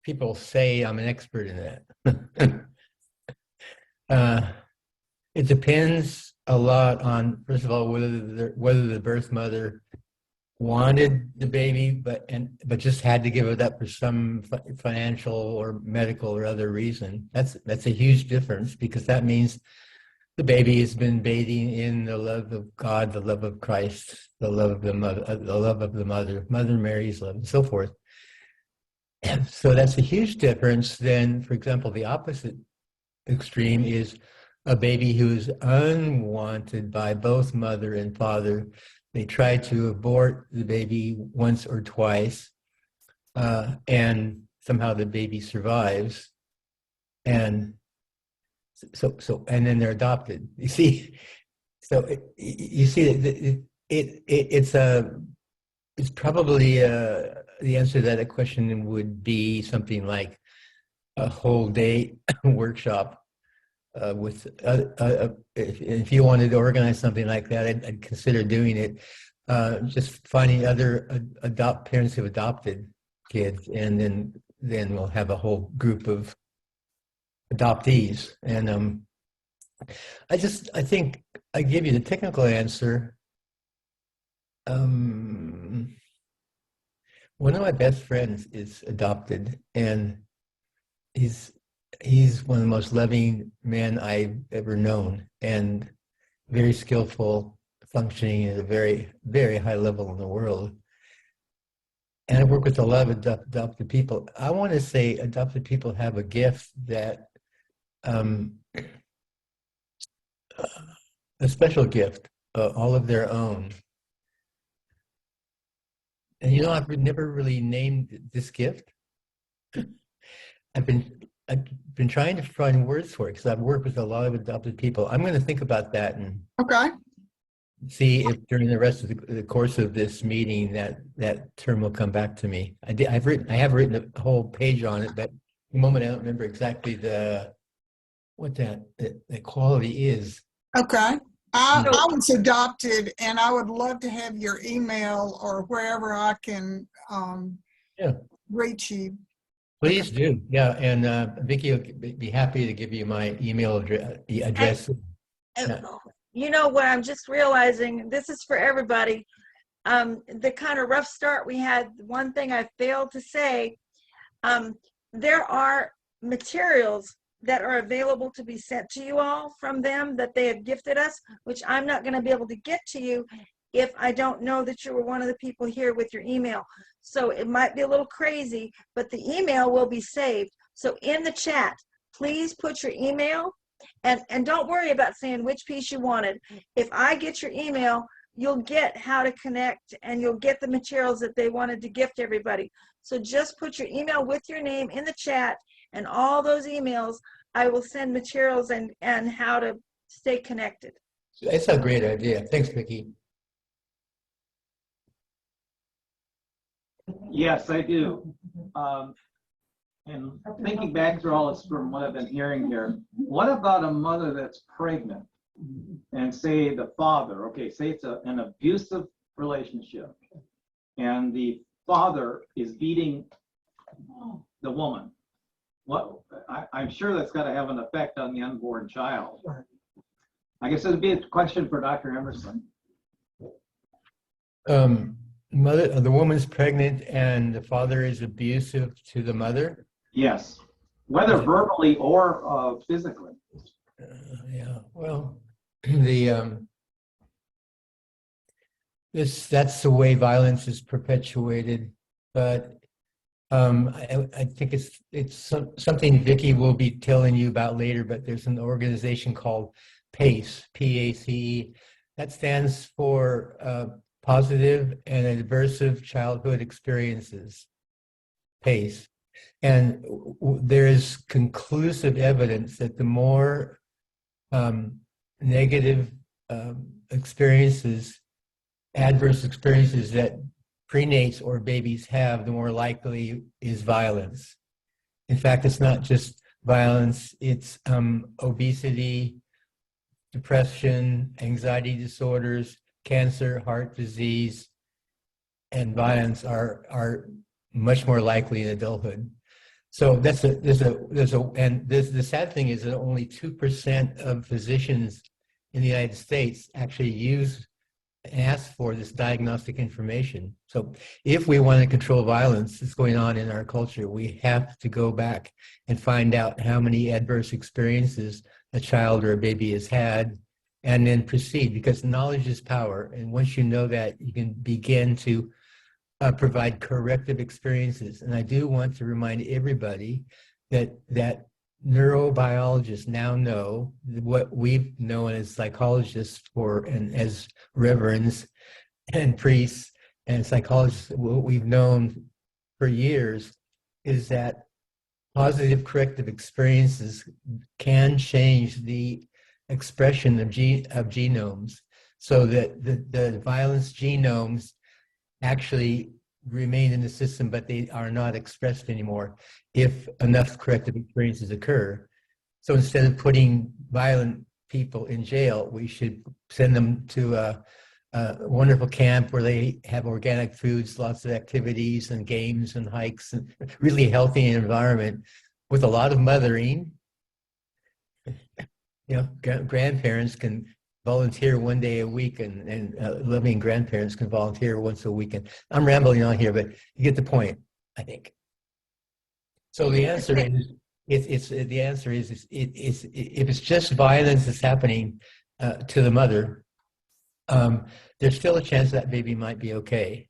People say I'm an expert in that. It depends a lot on, first of all, whether the birth mother wanted the baby, but just had to give it up for some financial or medical or other reason. That's a huge difference, because that means the baby has been bathing in the love of God, the love of Christ, the love of the mother, Mother Mary's love, and so forth. And so that's a huge difference. Then, for example, the opposite extreme is a baby who is unwanted by both mother and father. They try to abort the baby once or twice, and somehow the baby survives, and and then they're adopted. You see, so you see that it's probably the answer to that question would be something like a whole day workshop. With if you wanted to organize something like that, I'd consider doing it. Just finding other parents who've adopted kids, and then we'll have a whole group of adoptees. And I think I give you the technical answer. One of my best friends is adopted, and he's one of the most loving men I've ever known, and very skillful, functioning at a very, very high level in the world. And I work with a lot of adopted people. I want to say adopted people have a gift that, a special gift, all of their own. And I've never really named this gift. I've been trying to find words for it, because I've worked with a lot of adopted people. I'm going to think about that and see if during the rest of the course of this meeting that term will come back to me. I have written a whole page on it, but at the moment I don't remember exactly what that quality is. Okay. I was adopted, and I would love to have your email or wherever I can reach you. Please do. Yeah. And Vicky will be happy to give you my email address. You know what, I'm just realizing, this is for everybody. The kind of rough start we had, one thing I failed to say, there are materials that are available to be sent to you all from them that they have gifted us, which I'm not going to be able to get to you if I don't know that you were one of the people here with your email. So it might be a little crazy, but the email will be saved. So in the chat, please put your email, and don't worry about saying which piece you wanted. If I get your email, you'll get how to connect, and you'll get the materials that they wanted to gift everybody. So just put your email with your name in the chat, and all those emails, I will send materials and how to stay connected. That's a great idea. Thanks, Vicky. Yes, I do. And thinking back through all this from what I've been hearing here, what about a mother that's pregnant and say the father, say it's an abusive relationship, and the father is beating the woman? I'm sure that's got to have an effect on the unborn child. I guess it would be a question for Dr. Emerson. Mother, the woman's pregnant and the father is abusive to the mother. Yes, whether verbally or physically. Yeah, well, the that's the way violence is perpetuated, but I think it's something Vicky will be telling you about later. But there's an organization called PACE, P-A-C-E, that stands for Positive and Aversive Childhood Experiences, PACE. And there is conclusive evidence that the more negative experiences, adverse experiences that prenates or babies have, the more likely is violence. In fact, it's not just violence, it's obesity, depression, anxiety disorders, cancer, heart disease, and violence are much more likely in adulthood. So the sad thing is that only 2% of physicians in the United States actually use and ask for this diagnostic information. So if we want to control violence that's going on in our culture, we have to go back and find out how many adverse experiences a child or a baby has had, and then proceed, because knowledge is power. And once you know that, you can begin to provide corrective experiences. And I do want to remind everybody that neurobiologists now know what we've known as psychologists and as reverends and priests and psychologists, what we've known for years is that positive corrective experiences can change the expression of genomes, so that the violence genomes actually remain in the system, but they are not expressed anymore if enough corrective experiences occur. So instead of putting violent people in jail, we should send them to a wonderful camp where they have organic foods, lots of activities and games and hikes, and really healthy environment with a lot of mothering. You know, grandparents can volunteer one day a week, and loving grandparents can volunteer once a week. And I'm rambling on here, but you get the point, I think. So the answer is, if it's just violence that's happening to the mother, there's still a chance that baby might be okay.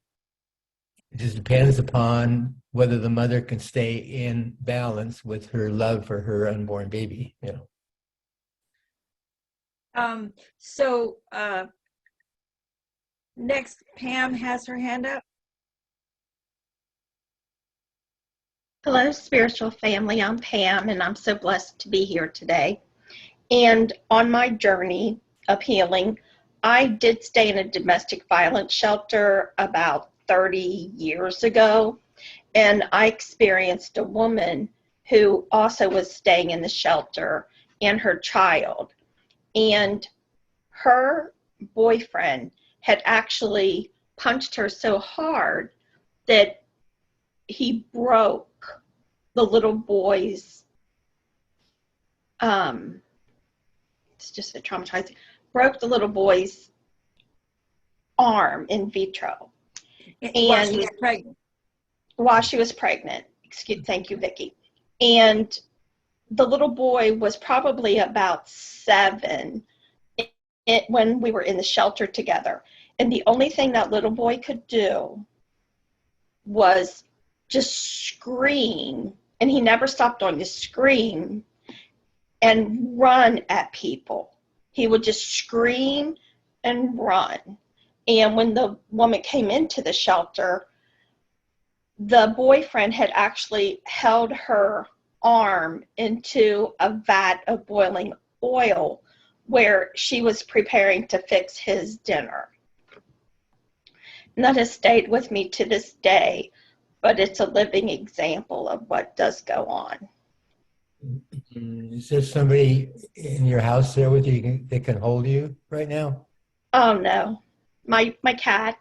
It just depends upon whether the mother can stay in balance with her love for her unborn baby. You know. Next, Pam has her hand up. Hello, spiritual family. I'm Pam, and I'm so blessed to be here today. And on my journey of healing, I did stay in a domestic violence shelter about 30 years ago, and I experienced a woman who also was staying in the shelter and her child. And her boyfriend had actually punched her so hard that he broke the little boy's, it's just a traumatizing, broke the little boy's arm in vitro. While she was pregnant. While she was pregnant. Thank you, Vicky. And the little boy was probably about 7 when we were in the shelter together. And the only thing that little boy could do was just scream. And he never stopped doing this, scream and run at people. He would just scream and run. And when the woman came into the shelter, the boyfriend had actually held her arm into a vat of boiling oil where she was preparing to fix his dinner. And that has stayed with me to this day, but it's a living example of what does go on. Is there somebody in your house there with you that can hold you right now? Oh no, my cat.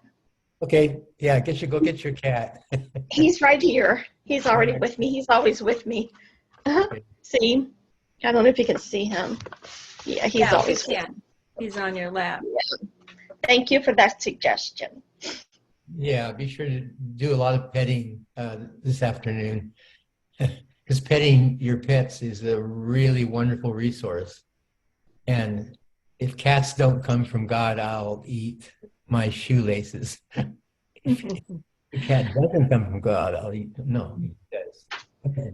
Okay, yeah, go get your cat. He's right here. He's already with me. He's always with me. See? I don't know if you can see him. Yeah, he's always with me. He's on your lap. Yeah. Thank you for that suggestion. Yeah, be sure to do a lot of petting this afternoon, because petting your pets is a really wonderful resource. And if cats don't come from God, I'll eat my shoelaces. If the cat doesn't come from God, I'll eat. No, he does. Okay.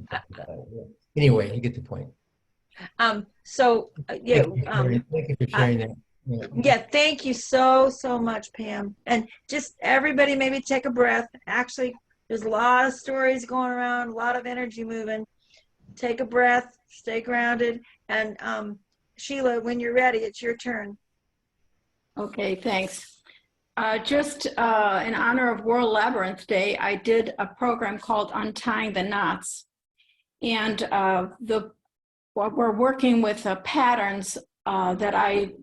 Anyway, you get the point. So yeah, Thank you for sharing that. yeah, thank you so much, Pam. And just everybody maybe take a breath. Actually, there's a lot of stories going around, a lot of energy moving. Take a breath, stay grounded, and Sheila, when you're ready, it's your turn. Okay, thanks. Just in honor of World Labyrinth Day, I did a program called Untying the Knots. And we're working with patterns that I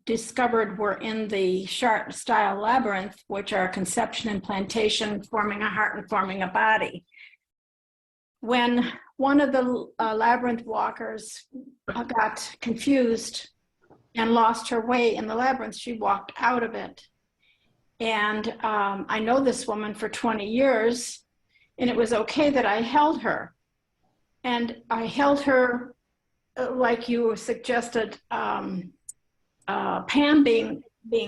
discovered were in the Chart style labyrinth, which are conception, implantation, forming a heart, and forming a body. When one of the labyrinth walkers got confused and lost her way in the labyrinth, she walked out of it. And I know this woman for 20 years, and it was okay that I held her. And I held her like you suggested, Pam being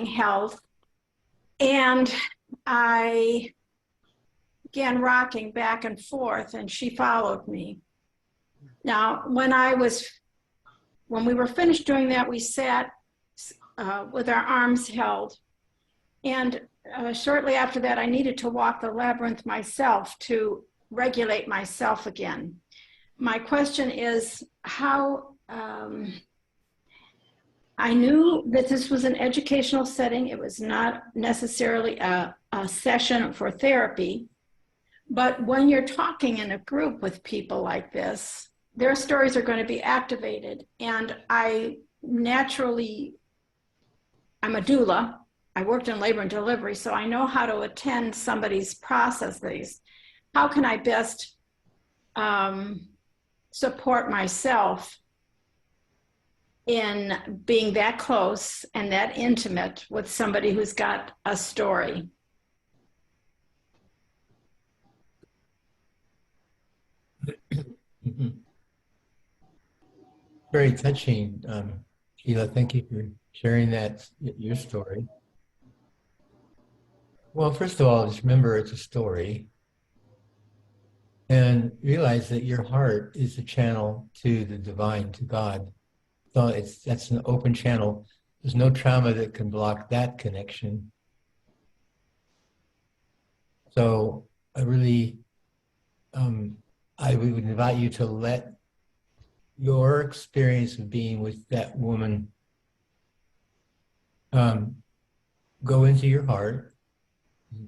held. And I began rocking back and forth, and she followed me. Now, when we were finished doing that, we sat with our arms held. And shortly after that, I needed to walk the labyrinth myself to regulate myself again. My question is how, I knew that this was an educational setting. It was not necessarily a session for therapy. But when you're talking in a group with people like this, their stories are going to be activated. And I'm a doula. I worked in labor and delivery, so I know how to attend somebody's processes. How can I best support myself in being that close and that intimate with somebody who's got a story? Very touching, Sheila. Thank you for sharing that, your story. Well, first of all, just remember it's a story, and realize that your heart is a channel to the divine, to God. So that's an open channel. There's no trauma that can block that connection. So I really, I would invite you to let your experience of being with that woman go into your heart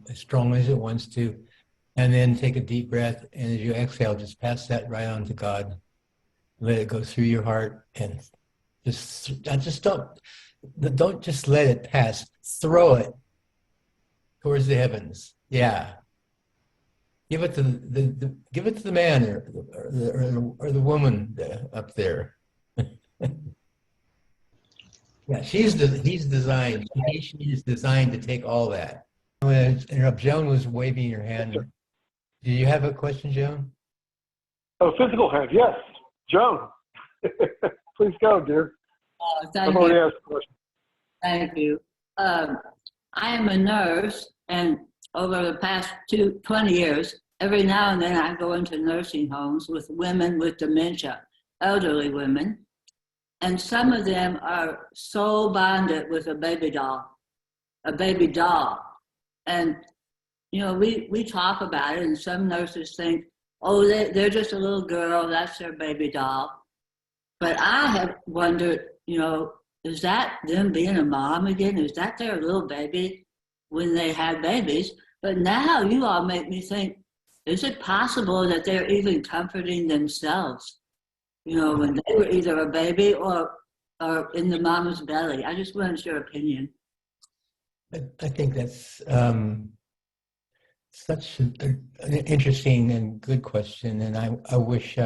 as strongly as it wants to, and then take a deep breath, and as you exhale, just pass that right on to God. Let it go through your heart, and just don't just let it pass. Throw it towards the heavens. Yeah. Give it to the man or the woman up there. Yeah, she is designed to take all that. I'm going to interrupt. Joan was waving your hand. Do you have a question, Joan? Oh, physical hand, yes. Joan, please go, dear. I've already asked a question. Thank you. I am a nurse, and over the past 20 years, every now and then I go into nursing homes with women with dementia, elderly women, and some of them are so bonded with a baby doll. And, you know, we talk about it, and some nurses think, oh, they're just a little girl, that's their baby doll. But I have wondered, you know, is that them being a mom again? Is that their little baby when they had babies? But now you all make me think, is it possible that they're even comforting themselves, you know, when they were either a baby or in the mama's belly? I just wanted your opinion. I think that's such an interesting and good question, and I wish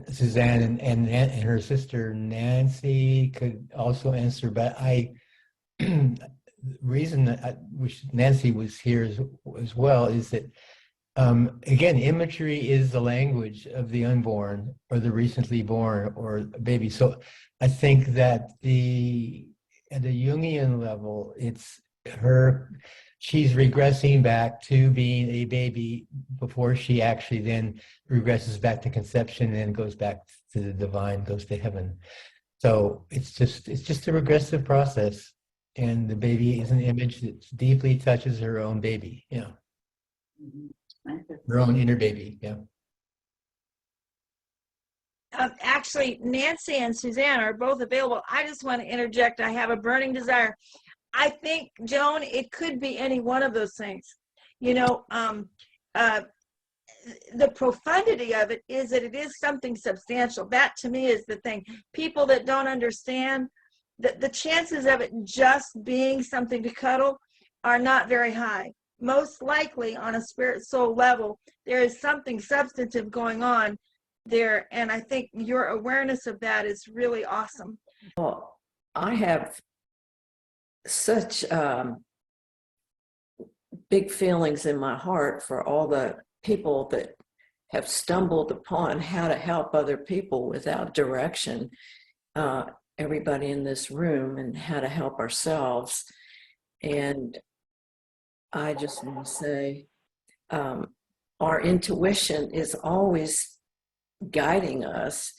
Suzanne and her sister Nancy could also answer, but reason that I wish Nancy was here as well is that, again, imagery is the language of the unborn or the recently born or a baby. So I think that at the Jungian level, she's regressing back to being a baby before she actually then regresses back to conception and then goes back to the divine, goes to heaven. So it's just a regressive process. And the baby is an image that deeply touches her own baby. Yeah. Her own inner baby. Yeah. Actually, Nancy and Suzanne are both available. I just want to interject. I have a burning desire. I think, Joan, it could be any one of those things. You know, the profundity of it is that it is something substantial. That to me is the thing. People that don't understand, the chances of it just being something to cuddle are not very high. Most likely on a spirit soul level, there is something substantive going on there. And I think your awareness of that is really awesome. Well, I have such big feelings in my heart for all the people that have stumbled upon how to help other people without direction. Everybody in this room, and how to help ourselves. And I just want to say, our intuition is always guiding us.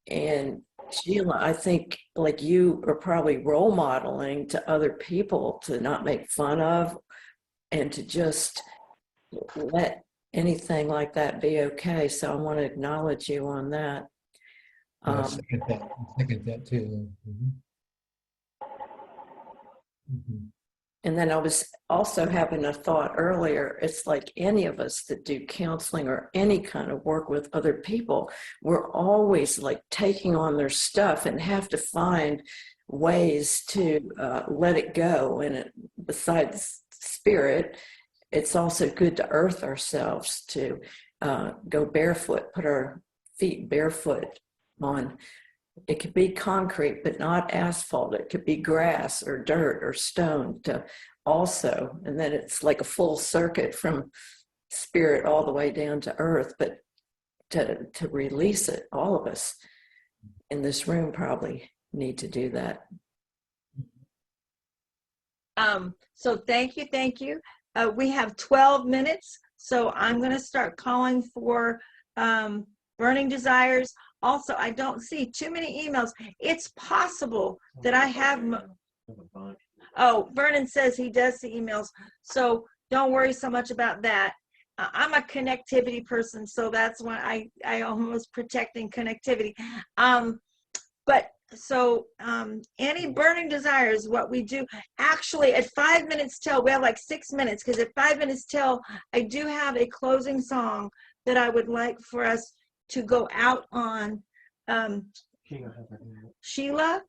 And Sheila, I think like you are probably role modeling to other people to not make fun of and to just let anything like that be okay. So I want to acknowledge you on that. Second that too. And then I was also having a thought earlier, it's like any of us that do counseling or any kind of work with other people, we're always like taking on their stuff and have to find ways to let it go. And besides spirit, it's also good to earth ourselves, to go barefoot, put our feet barefoot on. It could be concrete, but not asphalt. It could be grass or dirt or stone to also, and then it's like a full circuit from spirit all the way down to earth, but to release it, all of us in this room probably need to do that. So thank you. We have 12 minutes, so I'm going to start calling for burning desires. Also, I don't see too many emails. It's possible that I have. Oh, Vernon says he does see emails, so don't worry so much about that. I'm a connectivity person, so that's why I almost protecting connectivity. But so any burning desires, what we do actually at 5 minutes till, we have like 6 minutes, because at 5 minutes till, I do have a closing song that I would like for us to go out on. Sheila?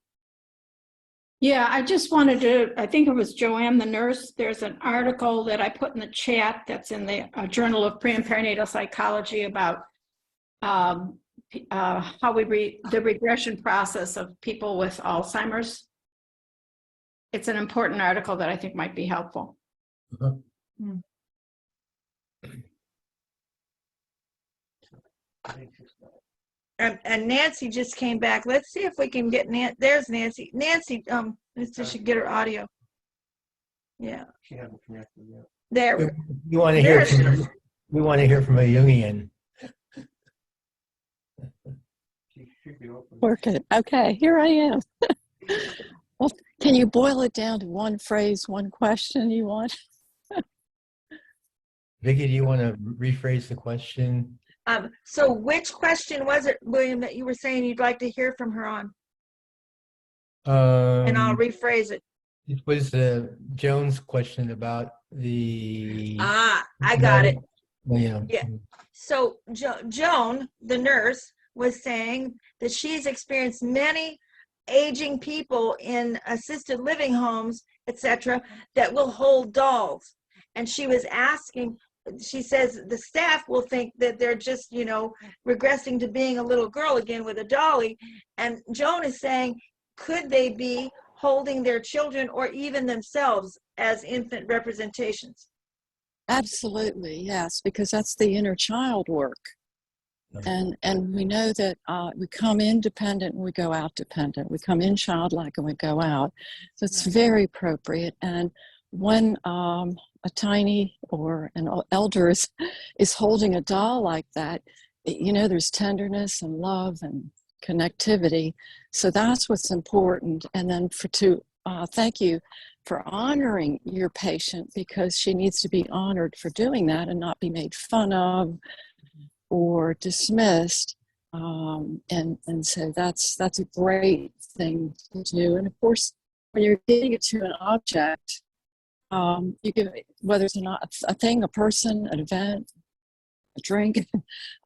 Yeah, I just wanted to, I think it was Joanne the nurse, there's an article that I put in the chat that's in the Journal of Pre and Perinatal Psychology about how the regression process of people with Alzheimer's. It's an important article that I think might be helpful. And Nancy just came back. Let's see if we can get there's Nancy. Nancy, let's see if she can get her audio. Yeah. She hasn't connected yet. There. We want to hear from we want to hear from a Jungian. Work it. Okay, here I am. Well, can you boil it down to one phrase, one question you want? Vicky, do you want to rephrase the question? So which question was it, William, that you were saying you'd like to hear from her on? And I'll rephrase it. It was Joan's question about the... I got it. Yeah. Yeah. So Joan, the nurse, was saying that she's experienced many aging people in assisted living homes, etc., that will hold dolls. And she was asking, she says the staff will think that they're just, you know, regressing to being a little girl again with a dolly. And Joan is saying, could they be holding their children or even themselves as infant representations. Absolutely, yes, because that's the inner child work. And we know that we come in dependent and we go out dependent. We come in childlike and we go out. So it's very appropriate. And when a tiny or an elder is holding a doll like that, you know, there's tenderness and love and connectivity. So that's what's important. And then thank you for honoring your patient, because she needs to be honored for doing that and not be made fun of or dismissed. And so that's a great thing to do. And of course, when you're giving it to an object, you give it, whether it's a thing, a person, an event, a drink,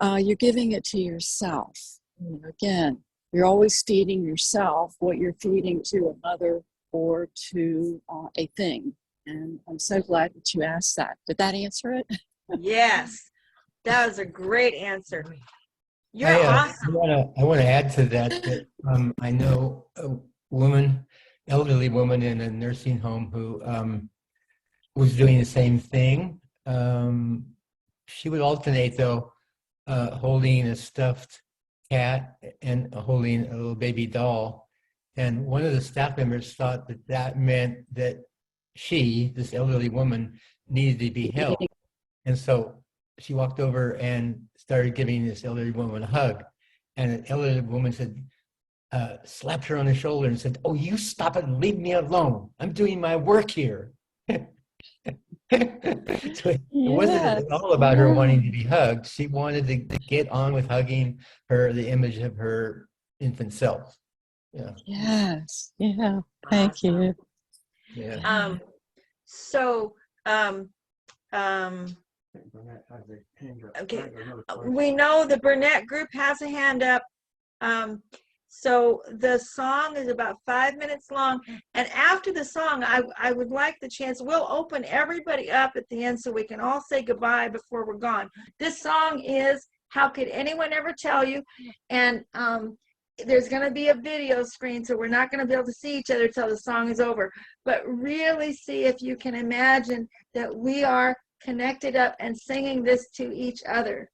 you're giving it to yourself. You know, again, you're always feeding yourself what you're feeding to a mother or to a thing. And I'm so glad that you asked that. Did that answer it? Yes, that was a great answer. You're awesome. I want to add to that I know a woman, elderly woman in a nursing home who was doing the same thing. She would alternate, though, holding a stuffed cat and holding a little baby doll. And one of the staff members thought that that meant that this elderly woman, needed to be held. And so she walked over and started giving this elderly woman a hug. And an elderly woman said, slapped her on the shoulder and said, "Oh, you stop it and leave me alone. I'm doing my work here." So it wasn't at all about her wanting to be hugged. She wanted to get on with hugging the image of her infant self. Yeah. Yes. Yeah. Thank you. Yeah. Okay. We know the Burnett group has a hand up. So the song is about 5 minutes long. And after the song, I would like the chance, we'll open everybody up at the end so we can all say goodbye before we're gone. This song is How Could Anyone Ever Tell You? And there's going to be a video screen, so we're not going to be able to see each other till the song is over. But really see if you can imagine that we are connected up and singing this to each other.